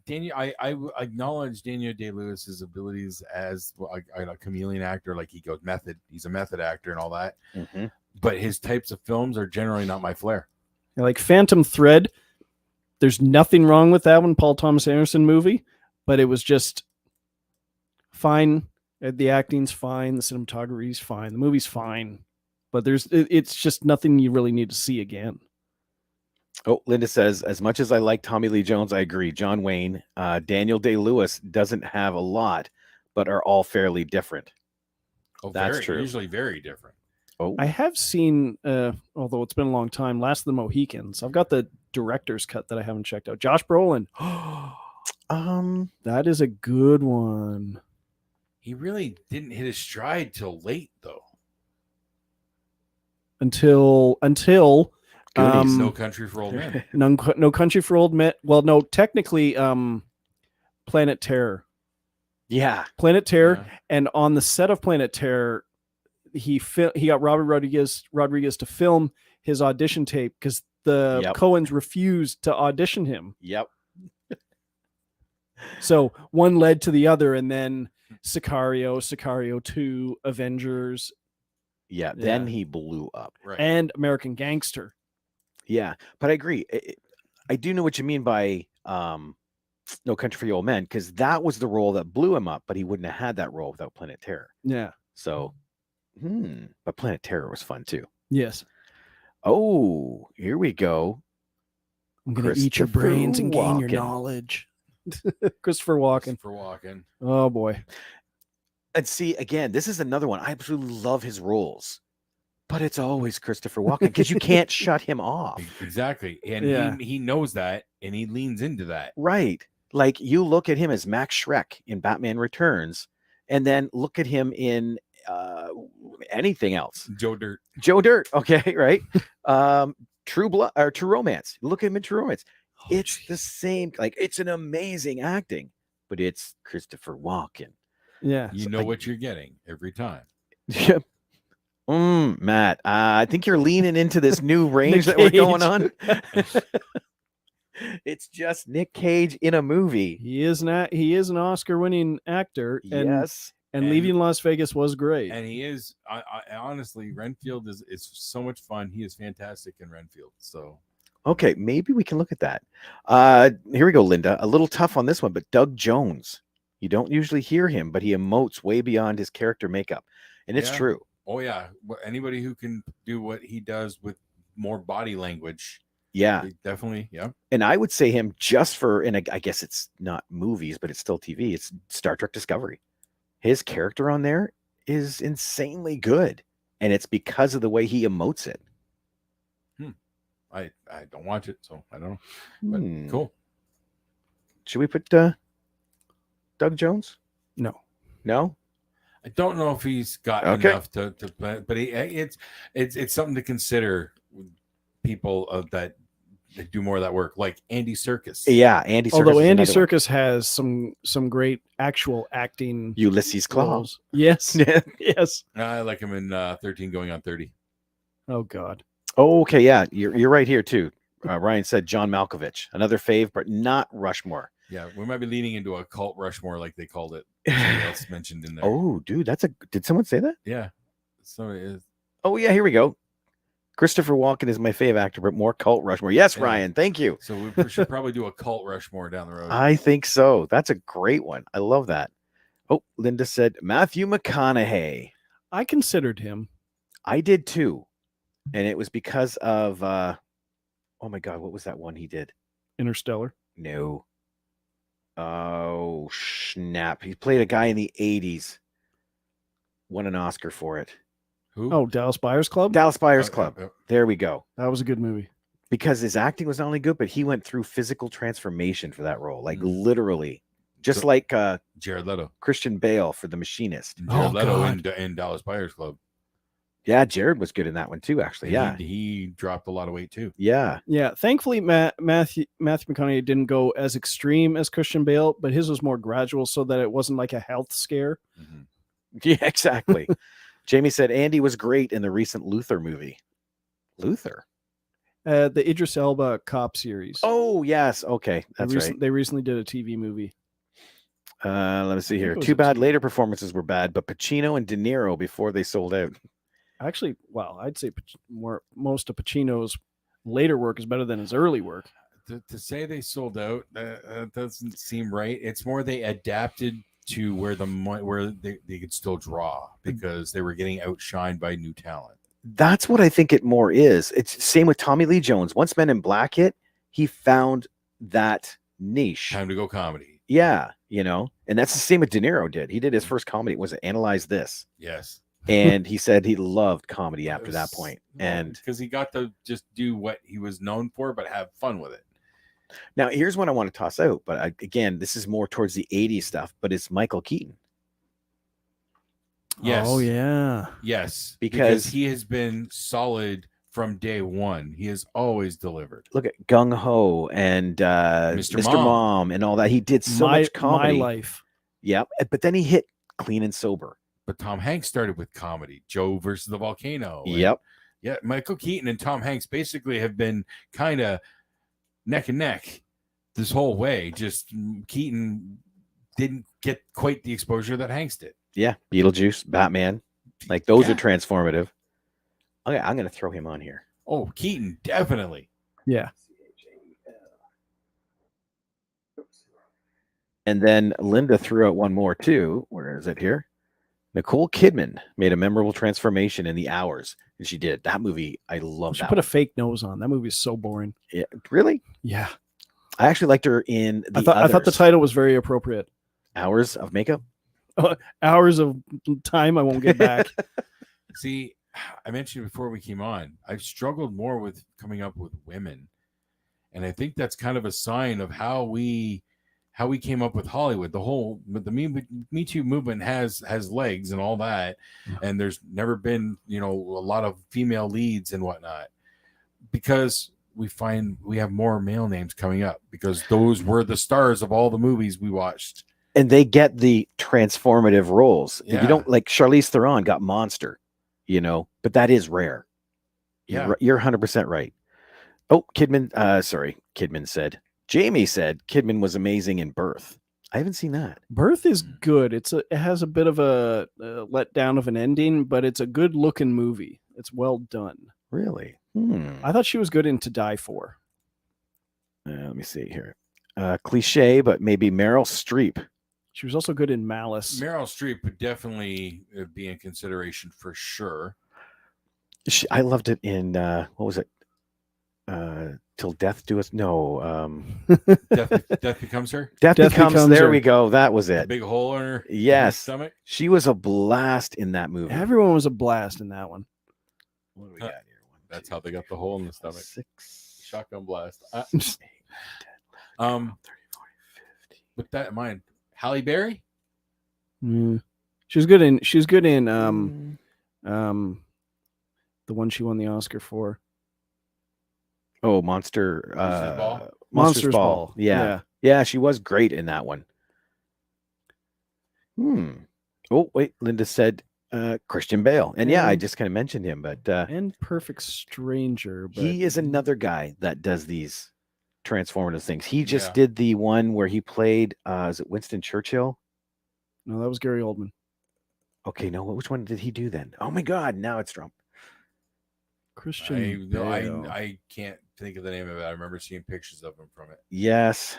I acknowledge Daniel Day-Lewis's abilities as a chameleon actor. Like he's a method actor and all that. Mhm. But his types of films are generally not my flair. Like Phantom Thread. There's nothing wrong with that one, Paul Thomas Anderson movie, but it was just fine. The acting's fine, the cinematography's fine, the movie's fine, but it's just nothing you really need to see again. Oh, Linda says, as much as I like Tommy Lee Jones, I agree. John Wayne, Daniel Day-Lewis doesn't have a lot, but are all fairly different. Oh, That's true. Usually very different. Oh, I have seen, although it's been a long time, Last of the Mohicans. I've got the director's cut that I haven't checked out. Josh Brolin. That is a good one. He really didn't hit his stride till late, though. Until Goonies. No Country for Old Men. No Country for Old Men. Well, no, technically, Planet Terror. yeah. Planet Terror, Yeah. and on the set of Planet Terror, he got Robert Rodriguez to film his audition tape because the Yep. Coens refused to audition him. Yep. So one led to the other, and then Sicario 2, Avengers, Yeah. Then Yeah. he blew up. Right. and American Gangster. Yeah. But I agree. I do know what you mean by No Country for the Old Men, because that was the role that blew him up, but he wouldn't have had that role without Planet Terror. Yeah. So, but Planet Terror was fun too. Yes. Oh, here we go. I'm gonna eat your Christopher brains and gain your Walken. knowledge. Christopher Walken. For walking. Oh boy. And see, again, this is another one. I absolutely love his roles, but it's always Christopher Walken because you can't shut him off. Exactly. And Yeah. he knows that and he leans into that. Right. Like you look at him as Max Schreck in Batman Returns, and then look at him in anything else. Joe Dirt. Joe Dirt. Okay. Right. True Blood or True Romance. Look at him in True Romance. It's the same. Like it's an amazing acting, but it's Christopher Walken. Yeah. You know what you're getting every time. Yep. Matt, I think you're leaning into this new range Nick that we're going Cage. on. It's just Nick Cage in a movie. He is an Oscar-winning actor, and Yes. and Leaving Las Vegas was great. And he is I honestly, Renfield is so much fun. He is fantastic in Renfield. So Okay, maybe we can look at that. Here we go, Linda. A little tough on this one, but Doug Jones. You don't usually hear him, but he emotes way beyond his character makeup. And it's Yeah. true. oh yeah. Anybody who can do what he does with more body language. Yeah. They definitely, yeah. And I would say him just for, and I guess it's not movies, but it's still TV. It's Star Trek Discovery. His character on there is insanely good. And it's because of the way he emotes it. I don't watch it, so I don't know. But Hmm. cool. Should we put Doug Jones? No. No? I don't know if he's got Okay. enough to play, but it's something to consider people that do more of that work, like Andy Serkis. Yeah, Andy Serkis. Although is Andy another one. Serkis has some great actual acting Ulysses Claw. roles. Yes. Yes. I like him in 13 Going on 30. Oh God. Oh, okay, yeah, you're right here too. Ryan said John Malkovich, another fave, but not Rushmore. Yeah, we might be leaning into a cult Rushmore, like they called it. Somebody else mentioned in there. Oh, dude, did someone say that? Yeah. So it is. Oh yeah, here we go. Christopher Walken is my fave actor, but more cult Rushmore. Yes, Yeah. Ryan, thank you. So we should probably do a cult Rushmore down the road. I think so. That's a great one. I love that. Oh, Linda said Matthew McConaughey. I considered him. I did too. And it was because of oh my God, what was that one he did? Interstellar. No. Oh, snap. He played a guy in the 80s. Won an Oscar for it. Who? Oh, Dallas Buyers Club. Dallas Buyers Club. There we go. That was a good movie. Because his acting was not only good, but he went through physical transformation for that role. Like Mm. literally. Just So- like Jared Leto. Christian Bale for The Machinist. Jared Oh, Leto God. in Dallas Buyers Club. Yeah, Jared was good in that one too, actually. Yeah. He dropped a lot of weight too. Yeah. Yeah. Thankfully, Matthew McConaughey didn't go as extreme as Christian Bale, but his was more gradual, so that it wasn't like a health scare. Mm-hmm. Yeah, exactly. Jamie said Andy was great in the recent Luther movie. Luther? The Idris Elba cop series. Oh, yes. Okay. That's right. They recently did a TV movie. Let me see think here. it was Too a bad TV. later performances were bad, but Pacino and De Niro before they sold out. Actually, well, I'd say most of Pacino's later work is better than his early work. To say they sold out, that doesn't seem right. It's more they adapted to where they could still draw because they were getting outshined by new talent. That's what I think it more is. It's same with Tommy Lee Jones. Once Men in Black hit, he found that niche. Time to go comedy. Yeah, and that's the same with De Niro did. He did his first comedy. Was it Analyze This? Yes. And he said he loved comedy after that point. And because he got to just do what he was known for, but have fun with it. now here's what I want to toss out. But again, this is more towards the 80s stuff, but it's Michael Keaton. Yes. Oh yeah. Yes. Because he has been solid from day one. He has always delivered. Look at Gung Ho and Mr. Mom and all that. He did so much comedy. My Life. Yeah. But then he hit Clean and Sober. But Tom Hanks started with comedy. Joe versus the Volcano. Yep. Yeah. Michael Keaton and Tom Hanks basically have been kind of neck and neck this whole way. Just Keaton didn't get quite the exposure that Hanks did. Yeah. Beetlejuice, Batman. Like those Yeah. are transformative. Okay, I'm going to throw him on here. Oh, Keaton, definitely. Yeah. And then Linda threw out one more too. Where is it here? Nicole Kidman made a memorable transformation in The Hours. And she did. That movie, I love She that put one. a fake nose on. That movie is so boring. Yeah, really? Yeah. I actually liked her in I thought the Others. title was very appropriate. Hours of Makeup. Hours of time I won't get back. See, I mentioned before we came on, I've struggled more with coming up with women. And I think that's kind of a sign of how we came up with Hollywood. The Me Too movement has legs and all that. And there's never been, a lot of female leads and whatnot. Because we find we have more male names coming up because those were the stars of all the movies we watched. And they get the transformative roles. Yeah. You don't like Charlize Theron got Monster, but that is rare. Yeah. You're 100% right. Oh, Kidman said. Jamie said Kidman was amazing in Birth. I haven't seen that. Birth is good. It has a bit of a letdown of an ending, but it's a good looking movie. It's well done. Really? I thought she was good in To Die For. Let me see here. Cliche, but maybe Meryl Streep. She was also good in Malice. Meryl Streep would definitely be in consideration for sure. I loved it in what was it? Till Death Do Us? No. Death Becomes Her. Death Becomes. There Her. we go. That was The it. big hole in her Yes. stomach. She was a blast in that movie. Everyone was a blast in that one. What do we got here? That's how they got the hole in the stomach. 6, Shotgun blast. 8, 10, 11, 12, 13, 14, 15. With that in mind, Halle Berry. She was good in the one she won the Oscar for. Oh, Monster Ball? Monsters Ball. Yeah. Yeah, she was great in that one. Oh, wait, Linda said Christian Bale. And yeah, I And- just kind of mentioned him, but And Perfect Stranger. But he is another guy that does these transformative things. He just Yeah. did the one where he played is it Winston Churchill? No, that was Gary Oldman. Okay, no, which one did he do then? Oh my god, now it's Trump. Christian Bale. I can't think of the name of it. I remember seeing pictures of him from it. Yes.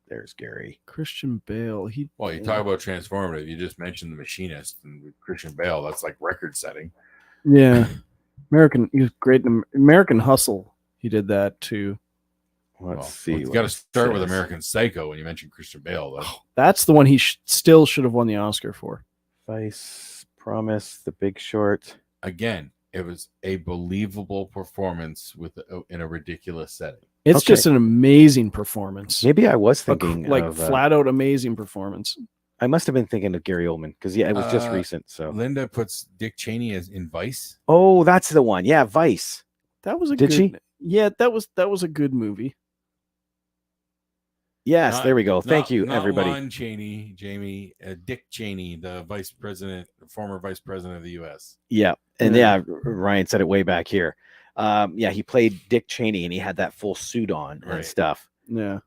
There's Gary. Christian Bale. Well, you talk about transformative. You just mentioned The Machinist and with Christian Bale. That's like record setting. Yeah. He was great in American Hustle. He did that too. Let's see. You got to start with American Psycho when you mention Christian Bale. Though. That's the one he still should have won the Oscar for. Vice, Promise, The Big Short. Again, it was a believable performance in a ridiculous setting. It's just an amazing performance. Maybe I was thinking of, flat out amazing performance. I must have been thinking of Gary Oldman because it was just recent. So Linda puts Dick Cheney as in Vice. Oh, that's the one. Yeah, Vice. That was a Did good, she? Yeah, that was a good movie. Yes, there we go. Thank you, everybody. Lon Chaney, Jamie, Dick Cheney, the former vice president of the U.S. Yeah, and Ryan said it way back here. He played Dick Cheney, and he had that full suit on and stuff. Yeah.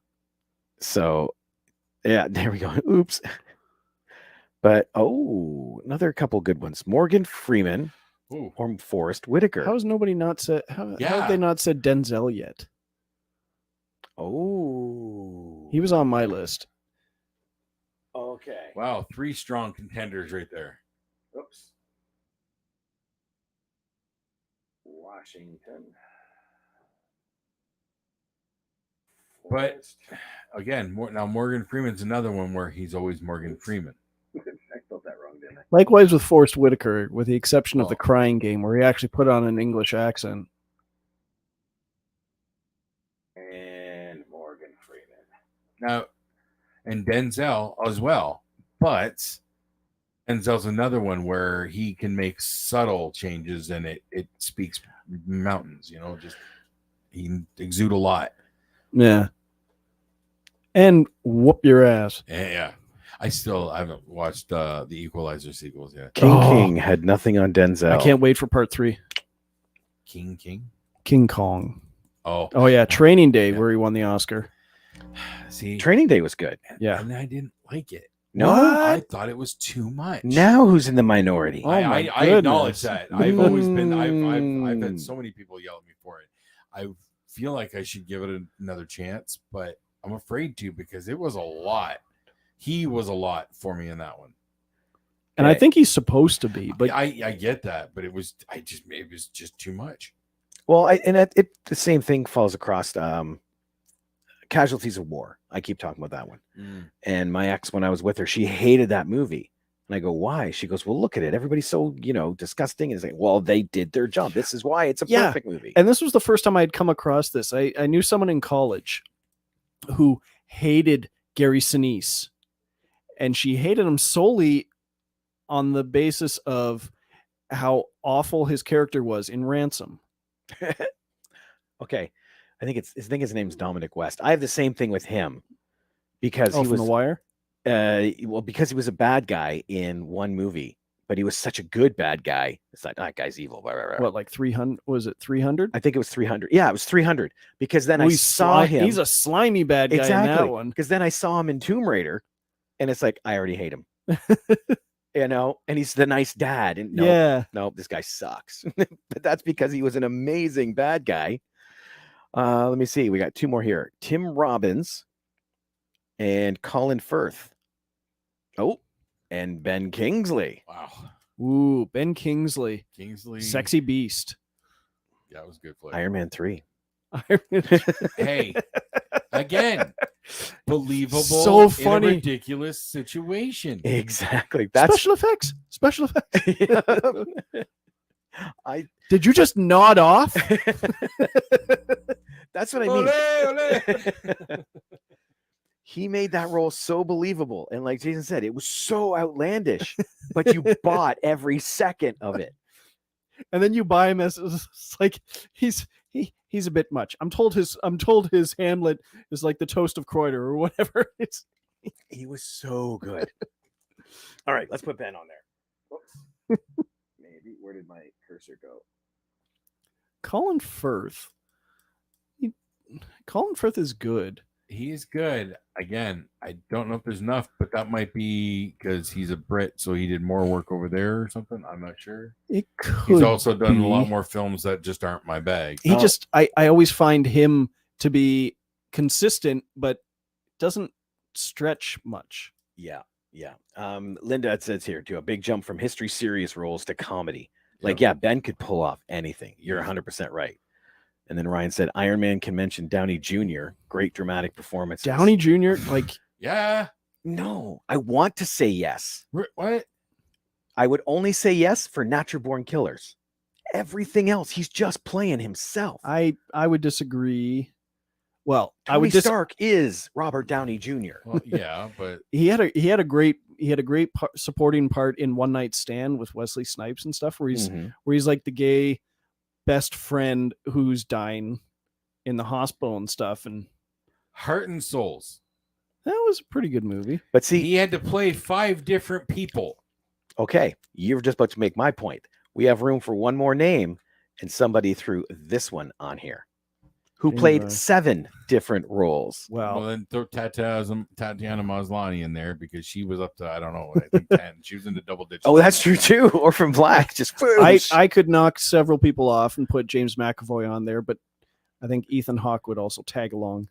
So, yeah, there we go. Oops. But another couple good ones. Morgan Freeman or Forrest Whitaker. How has nobody not said? How have they not said Denzel yet? Oh, he was on my list. Okay. Wow, 3 strong contenders right there. Oops. Washington. But again, now Morgan Freeman's another one where he's always Morgan Freeman. I spelled that wrong, didn't I? Likewise with Forrest Whitaker, with the exception of The Crying Game, where he actually put on an English accent. And Morgan Freeman. Now, and Denzel as well. But Denzel's another one where he can make subtle changes and it speaks mountains, just he exude a lot. Yeah. And whoop your ass. Yeah. I haven't watched the Equalizer sequels yet. King had nothing on Denzel. I can't wait for part 3. King Kong. Oh yeah, Training Day, where he won the Oscar. See, Training Day was good. Yeah, and I didn't like it. No, I thought it was too much. Now who's in the minority? I acknowledge that. I've always been. I've had so many people yell at me for it. I feel like I should give it another chance, but I'm afraid to because it was a lot. He was a lot for me in that one. And I think he's supposed to be, but I get that, but it was just too much. Well, the same thing falls across Casualties of War. I keep talking about that one. And my ex, when I was with her, she hated that movie. And I go, why? She goes, well, look at it. Everybody's so, disgusting. And it's like, well, they did their job. This is why it's a perfect movie. And this was the first time I had come across this. I knew someone in college who hated Gary Sinise. And she hated him solely on the basis of how awful his character was in Ransom. Okay. I think his name's Dominic West. I have the same thing with him because he was from The Wire. Because he was a bad guy in one movie, but he was such a good bad guy. It's like that guy's evil. Blah, blah, blah. What, like 300? Was it 300? I think it was 300. Yeah, it was 300 because then I saw him. He's a slimy bad guy in that one. Because then I saw him in Tomb Raider, and it's like I already hate him. And he's the nice dad. And no, this guy sucks. But that's because he was an amazing bad guy. Let me see. We got 2 more here. Tim Robbins and Colin Firth. Oh, and Ben Kingsley. Wow. Ooh, Ben Kingsley. Sexy beast. Yeah, it was good play. Iron Man 3. Hey, again, believable, so funny, in a ridiculous situation. Exactly. That's special effects. Did you just nod off? That's what I mean. Ole. He made that role so believable, and like Jason said, it was so outlandish, but you bought every second of it. And then you buy him as it's like he's he's a bit much. I'm told his Hamlet is like the Toast of Croydon or whatever. He was so good. All right, let's put Ben on there. Oops. Maybe. Where did my cursor go? Colin Firth. Colin Firth is good. He is good. Again, I don't know if there's enough, but that might be because he's a Brit, so he did more work over there or something. I'm not sure. It could He's also done be. a lot more films that just aren't my bag. He just, I always find him to be consistent, but doesn't stretch much. Yeah. Linda, it says here too, a big jump from history serious roles to comedy. Like, yeah, Ben could pull off anything. You're 100% right. And then Ryan said, Iron Man can mention Downey Jr. Great dramatic performance. Downey Jr. Like, yeah. No, I want to say yes. What? I would only say yes for Natural Born Killers. Everything else, he's just playing himself. I would disagree. Well, Tony Stark is Robert Downey Jr. Well, yeah, but he had a great supporting part in One Night Stand with Wesley Snipes and stuff, where he's like the gay best friend who's dying in the hospital and stuff. And Heart and Souls, that was a pretty good movie. But see, he had to play 5 different people. Okay, you're just about to make my point. We have room for one more name, and somebody threw this one on here, who played 7 different roles. Well, then throw Tatiana Maslany in there because she was up to, I don't know, I think 10. She was in the double digits. Oh, that's true too. Orphan Black, just I could knock several people off and put James McAvoy on there, but I think Ethan Hawke would also tag along.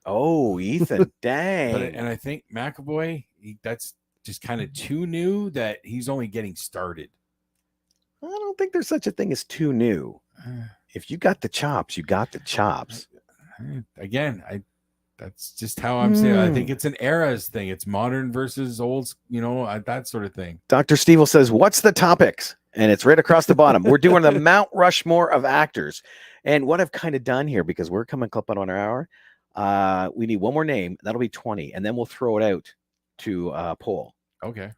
Oh, Ethan, dang! And I think McAvoy, that's just kind of too new that he's only getting started. I don't think there's such a thing as too new. If you got the chops, you got the chops. Again, that's just how I'm saying. I think it's an eras thing. It's modern versus old, that sort of thing. Dr. Stevel says, what's the topics? And it's right across the bottom. We're doing the Mount Rushmore of actors. And what I've kind of done here, because we're coming up on our hour, we need one more name. That'll be 20. And then we'll throw it out to poll. Okay.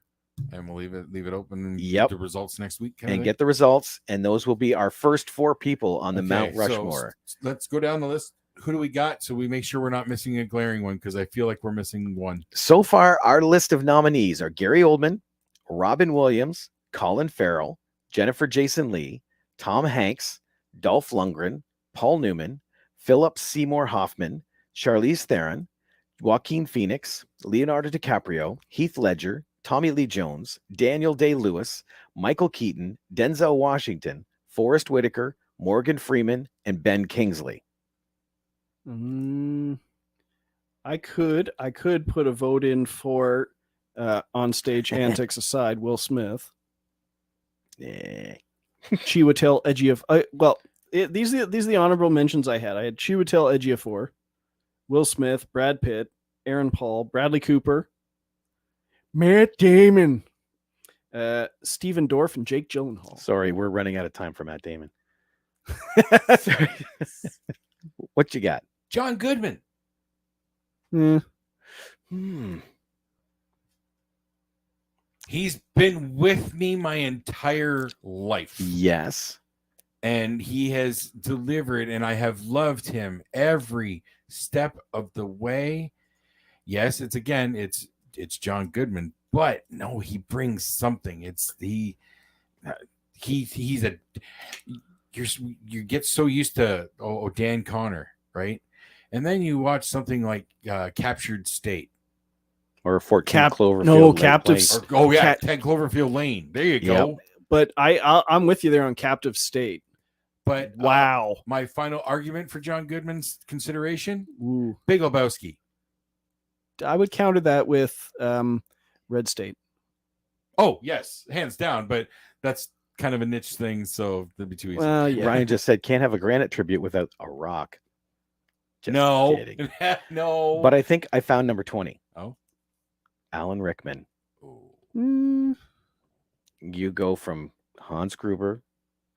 And we'll leave it open and get the results next week. And get the results. And those will be our first 4 people on the Mount Rushmore. So let's go down the list. Who do we got? So we make sure we're not missing a glaring one, because I feel like we're missing one. So far, our list of nominees are Gary Oldman, Robin Williams, Colin Farrell, Jennifer Jason Leigh, Tom Hanks, Dolph Lundgren, Paul Newman, Philip Seymour Hoffman, Charlize Theron, Joaquin Phoenix, Leonardo DiCaprio, Heath Ledger, Tommy Lee Jones, Daniel Day-Lewis, Michael Keaton, Denzel Washington, Forrest Whitaker, Morgan Freeman, and Ben Kingsley. I could put a vote in for on stage antics aside, Will Smith. Yeah. Chiwetel Ejiofor. These are the honorable mentions I had. I had Chiwetel Ejiofor, Will Smith, Brad Pitt, Aaron Paul, Bradley Cooper, Matt Damon, Stephen Dorff, and Jake Gyllenhaal. Sorry, we're running out of time for Matt Damon. What you got? John Goodman. He's been with me my entire life. Yes. And he has delivered, and I have loved him every step of the way. Yes, it's John Goodman, but no, he brings something. You get so used to Dan Connor, right? And then you watch something like Captured State. Or 14 Cloverfield. No, Captive. 10 Cloverfield Lane. There you go. Yep. But I'm with you there on Captive State. But wow. My final argument for John Goodman's consideration, Big Lebowski. I would counter that with Red State. Oh, yes, hands down. But that's kind of a niche thing, so that'd be too easy. Well, yeah. Ryan just said can't have a granite tribute without a rock. No. No. But I think I found number 20. Oh. Alan Rickman. Mm. You go from Hans Gruber,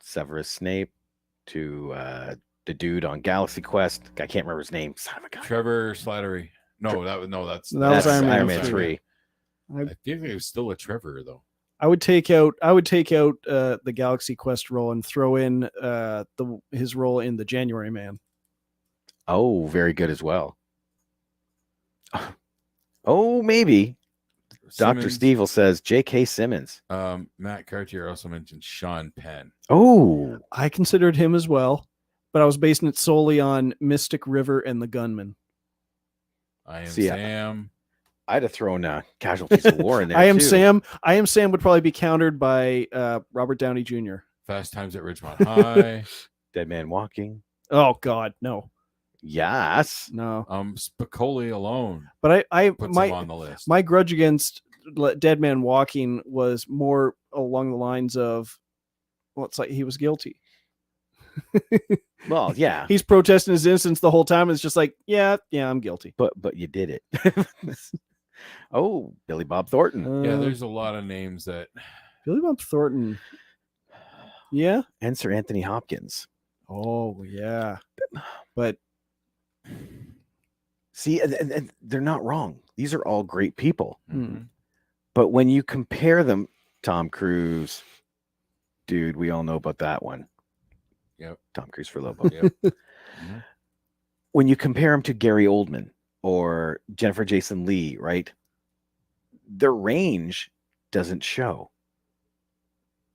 Severus Snape, to the dude on Galaxy Quest. I can't remember his name. Son of a gun. Trevor Slattery. That's Iron Man 3. I feel like it was still a Trevor though. I would take out the Galaxy Quest role and throw in his role in the January Man. Oh, very good as well. Oh, maybe. Dr. Simmons, Stevel says J.K. Simmons. Matt Cartier also mentioned Sean Penn. Oh, I considered him as well, but I was basing it solely on Mystic River and the Gunman. I Am See, Sam. I'd have thrown Casualties of War in there. I Am too. Sam. I Am Sam would probably be countered by Robert Downey Jr. Fast Times at Ridgemont High. Dead Man Walking. Oh God, no, Yes. no. Spicoli alone But I puts him on the list. my grudge against Dead Man Walking was more along the lines of, well, it's like he was guilty. Well, yeah, He's protesting his innocence the whole time. It's just like, yeah, I'm guilty. but you did it. Oh, Billy Bob Thornton Yeah, there's a lot of names that Billy Bob Thornton. Yeah. and Sir Anthony Hopkins. Oh yeah. But See, and they're not wrong. These are all great people. Hmm. But when you compare them, Tom Cruise, dude, we all know about that one. Yep. Tom Cruise for Lobo. Yep. Mhm. When you compare him to Gary Oldman or Jennifer Jason Leigh, right? Their range doesn't show.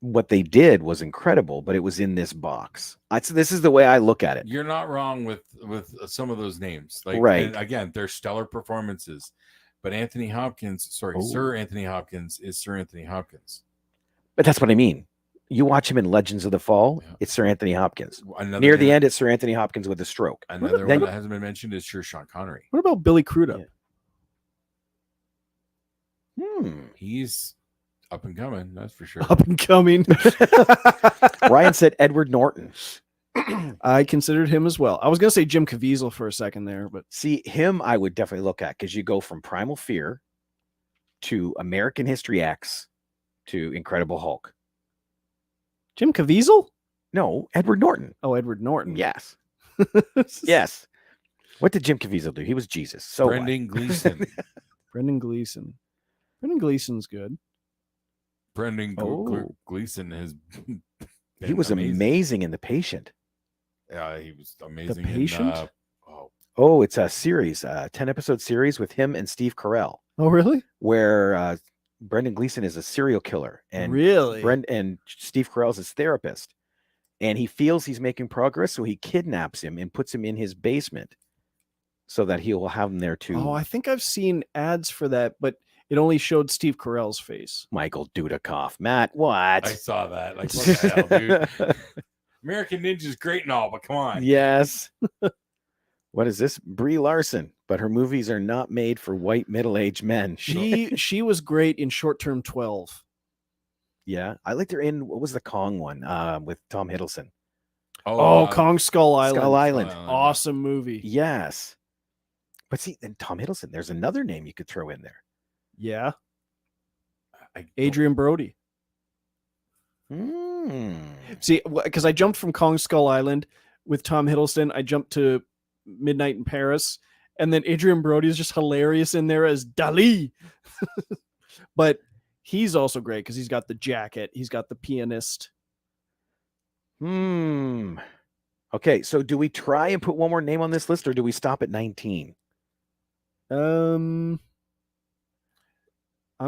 What they did was incredible, but it was in this box. This is the way I look at it. You're not wrong with some of those names. Like, Right. and again, they're stellar performances. But Anthony Hopkins, Sir Anthony Hopkins is Sir Anthony Hopkins. But that's what I mean. You watch him in Legends of the Fall, Yeah. It's Sir Anthony Hopkins. Another Near the name- end, it's Sir Anthony Hopkins with a stroke. Another Then- one that hasn't been mentioned is sure Sean Connery. what about Billy Crudup? Yeah. He's up and coming, that's for sure. Up and coming. Ryan said Edward Norton. I considered him as well. I was gonna say Jim Caviezel for a second there, but See, him I would definitely look at because you go from Primal Fear to American History X to Incredible Hulk. Jim Caviezel? No, Edward Norton. Oh, Edward Norton. Yes. Yes. What did Jim Caviezel do? He was Jesus. So what? Brendan Gleeson. Brendan Gleeson. Brendan Gleeson's good. Brendan Oh. Gleeson has He was amazing in The Patient. Yeah, he was amazing. Patient? Oh, it's a series, 10-episode series with him and Steve Carell, Oh, really? where Brendan Gleeson is a serial killer and really? and Steve Carell's his therapist. And he feels he's making progress, so he kidnaps him and puts him in his basement so that he will have him there too. Oh, I think I've seen ads for that, but it only showed Steve Carell's face. Michael Dudikoff. Matt, what? I saw that. Like, what the hell, dude? American Ninja's great and all, but come on. Yes. What is this? Brie Larson, but her movies are not made for white middle-aged men. She was great in Short Term 12. Yeah, I liked her in what was the Kong one with Tom Hiddleston. Oh, Kong Skull Island. Skull Island. Awesome movie. Yes, but see, then Tom Hiddleston. There's another name you could throw in there. Yeah. I don't- Adrian Brody. See, because I jumped from Kong Skull Island with Tom Hiddleston. I jumped to Midnight in Paris. And then Adrian Brody is just hilarious in there as Dali. But he's also great because he's got the jacket. He's got the pianist. Okay, so do we try and put one more name on this list, or do we stop at 19? I'm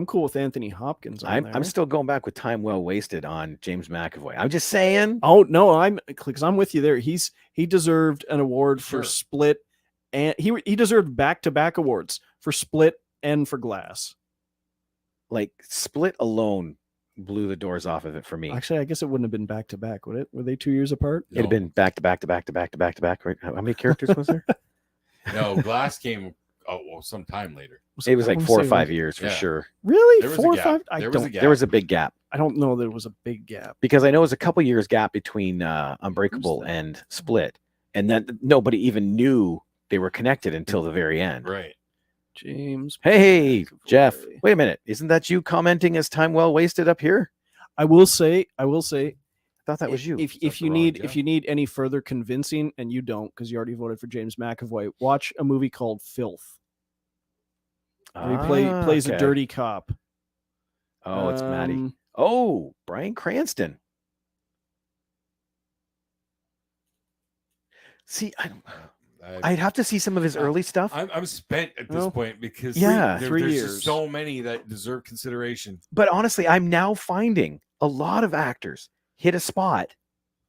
cool with Anthony Hopkins. I'm still going back with Time Well Wasted on James McAvoy. I'm just saying. Oh no, because I'm with you there. He deserved an award for Split, and he deserved back-to-back awards for Split and for Glass. Like Split alone blew the doors off of it for me. Actually, I guess it wouldn't have been back-to-back, would it? Were they 2 years apart? It'd have been back to back to back to back to back to back. Right? How many characters was there? No, Glass came some time later. It was like 4 or 5 years for sure. Really? There was 4 a or gap. 5? There was a big gap I don't know there was a big gap. because I know it was a couple years gap between Unbreakable that? and Split, and then nobody even knew they were connected until the very end. Right. James. Hey, McAvoy. Jeff, wait a minute. Isn't that you commenting as Time Well Wasted up here? I will say, I thought that was you. if that you the need wrong if you need any further convincing, and you don't because you already voted for James McAvoy, watch a movie called Filth. Where he plays a okay. dirty cop. Oh, it's Maddie. Um, Oh, Bryan Cranston. See, I don't. I'd have to see some of his early stuff. I'm spent at this point because yeah, there's 3 years. just so many that deserve consideration. But honestly, I'm now finding a lot of actors hit a spot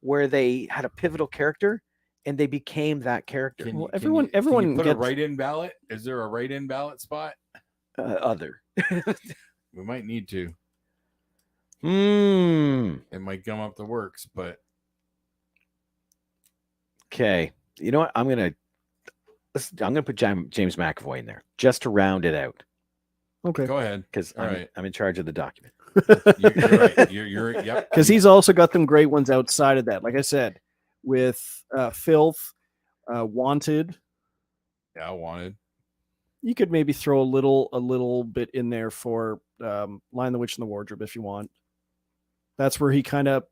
where they had a pivotal character and they became that character. Well, Can you everyone put gets a write-in ballot. Is there a write-in ballot spot? Other. We might need to. Hmm. It might gum up the works, but Okay. You know what? I'm gonna put James McAvoy in there just to round it out okay go ahead. because All I'm, right. I'm in charge of the document. You're right. You're yep. because he's also got them great ones outside of that. Like I said, with Filth, Wanted. Yeah, I wanted. You could maybe throw a little bit in there for Lion the Witch in the Wardrobe if you want. That's where he kind of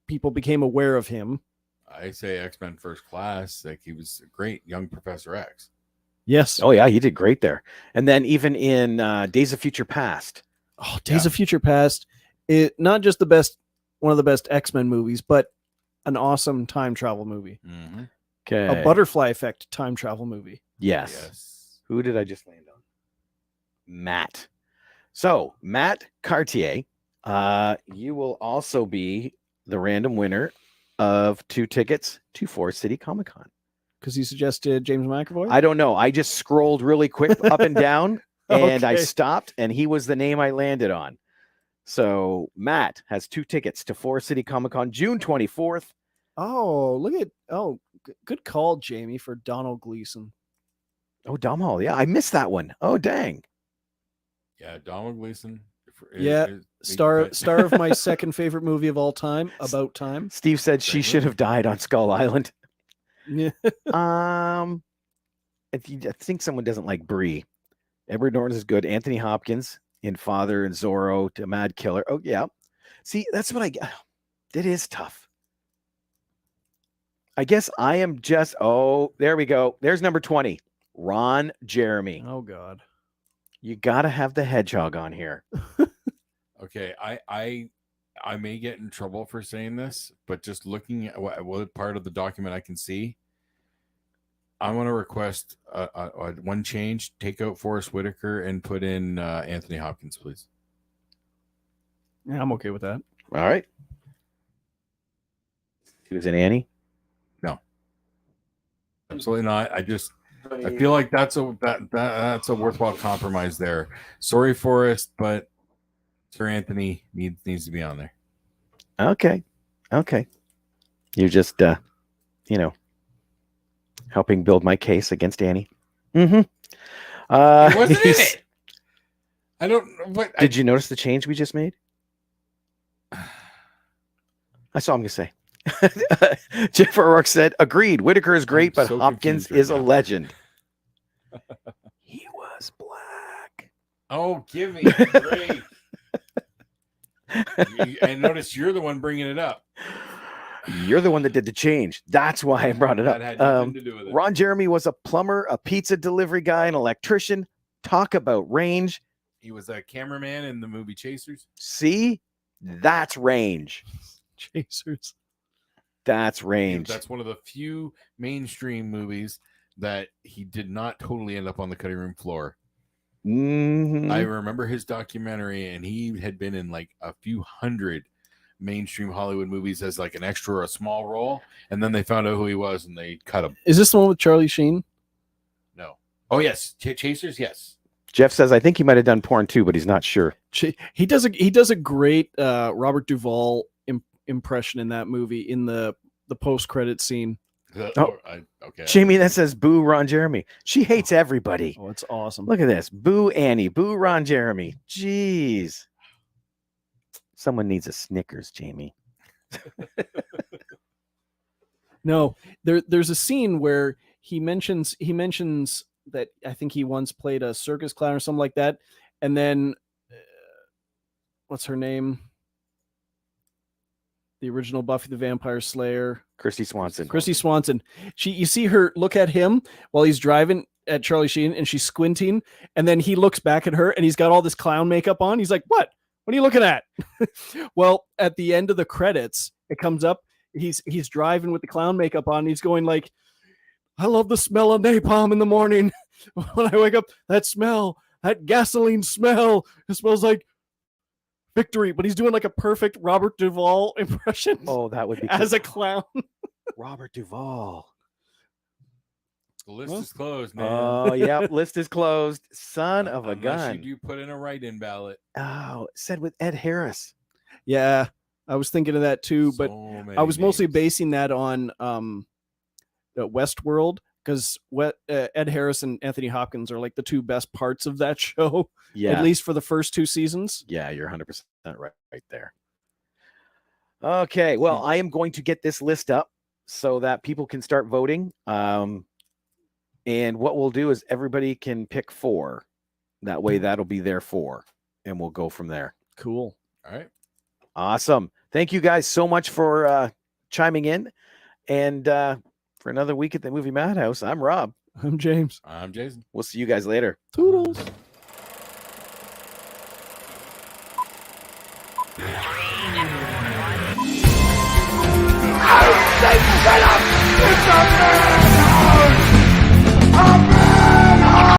people became aware of him. I say X-Men First Class. Like he was a great young Professor X. Yes. Oh yeah, he did great there. And then even in Days of Future Past. Oh, Days of Future Past, it not just the best, one of the best X-Men movies, but an awesome time travel movie. Mm-hmm. Okay. A butterfly effect time travel movie. Yes. Who did I just land on? Matt. So Matt Cartier, you will also be the random winner of 2 tickets to Forest City Comic Con. Because he suggested James McAvoy? I don't know. I just scrolled really quick up and down and I Okay. stopped and he was the name I landed on. So Matt has 2 tickets to Forest City Comic Con June 24th. Oh, look at good call, Jamie, for Donald Gleason. Oh, Dom Hall. Yeah, I missed that one. Oh, dang. Yeah, Donald Gleason. Yeah, star of my second favorite movie of all time, About Time. Steve said she should have died on Skull Island. Yeah. I think someone doesn't like Brie. Edward Norton is good. Anthony Hopkins in Father and Zorro to Mad Killer. Oh, yeah. See, that's what it is tough. I guess I am just, there we go. There's number 20, Ron Jeremy. Oh, God. You got to have the hedgehog on here. Okay, I may get in trouble for saying this, but just looking at what part of the document I can see, I want to request one change. Take out Forrest Whitaker and put in Anthony Hopkins, please. Yeah, I'm okay with that. All right. He was in Annie? No, absolutely not. I feel like that's a worthwhile compromise there. Sorry, Forrest, but Sir Anthony needs to be on there. Okay. You're just, helping build my case against Annie. Mm-hmm. He wasn't in it. I don't. What Did you notice the change we just made? That's all I'm gonna say. Jeff O'Rourke said, "Agreed. Whitaker is great, but so Hopkins confused is right a now. legend." He was black. Oh, give me a break. And notice you're the one bringing it up. You're the one that did the change. That's why I brought it That up. had nothing to do with it. Ron Jeremy was a plumber, a pizza delivery guy, an electrician. Talk about range. He was a cameraman in the movie Chasers. See, that's range. Chasers. That's range. That's one of the few mainstream movies that he did not totally end up on the cutting room floor. Mhm. I remember his documentary, and he had been in like a few hundred mainstream Hollywood movies as like an extra or a small role, and then they found out who he was and they cut him. Is this the one with Charlie Sheen? No. Oh yes, Chasers. Yes. Jeff says, I think he might have done porn too, but he's not sure. He does a great Robert Duvall impression in that movie in the post-credit scene. Okay. Jamie, that says boo Ron Jeremy. She hates everybody. Oh, it's awesome. Look at this. Boo Annie. Boo Ron Jeremy. Jeez. Someone needs a Snickers, Jamie. No, there's a scene where he mentions that I think he once played a circus clown or something like that, and then what's her name? The original Buffy the Vampire Slayer, Christy Swanson. You see her look at him while he's driving at Charlie Sheen, and she's squinting, and then he looks back at her, and he's got all this clown makeup on. He's like, "What? What are you looking at?" Well, at the end of the credits, it comes up. He's driving with the clown makeup on. And he's going like, I love the smell of napalm in the morning. When I wake up, that smell, that gasoline smell, it smells like victory. But he's doing like a perfect Robert Duvall impression. Oh, that would be as a clown. Robert Duvall. The list is closed, man. Oh, yeah, list is closed. Son of a Unless gun. you do put in a write-in ballot. Oh, it said with Ed Harris. Yeah, I was thinking of that too, but I was mostly basing that on Westworld, because Ed Harris and Anthony Hopkins are like the two best parts of that show, Yeah. at least for the first 2 seasons. Yeah, you're 100% right there. Okay, well, I am going to get this list up so that people can start voting. And what we'll do is everybody can pick 4. That way that'll be their 4, and we'll go from there. Cool. All right. Awesome. Thank you guys so much for chiming in. And for another week at the Movie Madhouse, I'm Rob. I'm James. I'm Jason. We'll see you guys later. Toodles. Shut up! It's a man!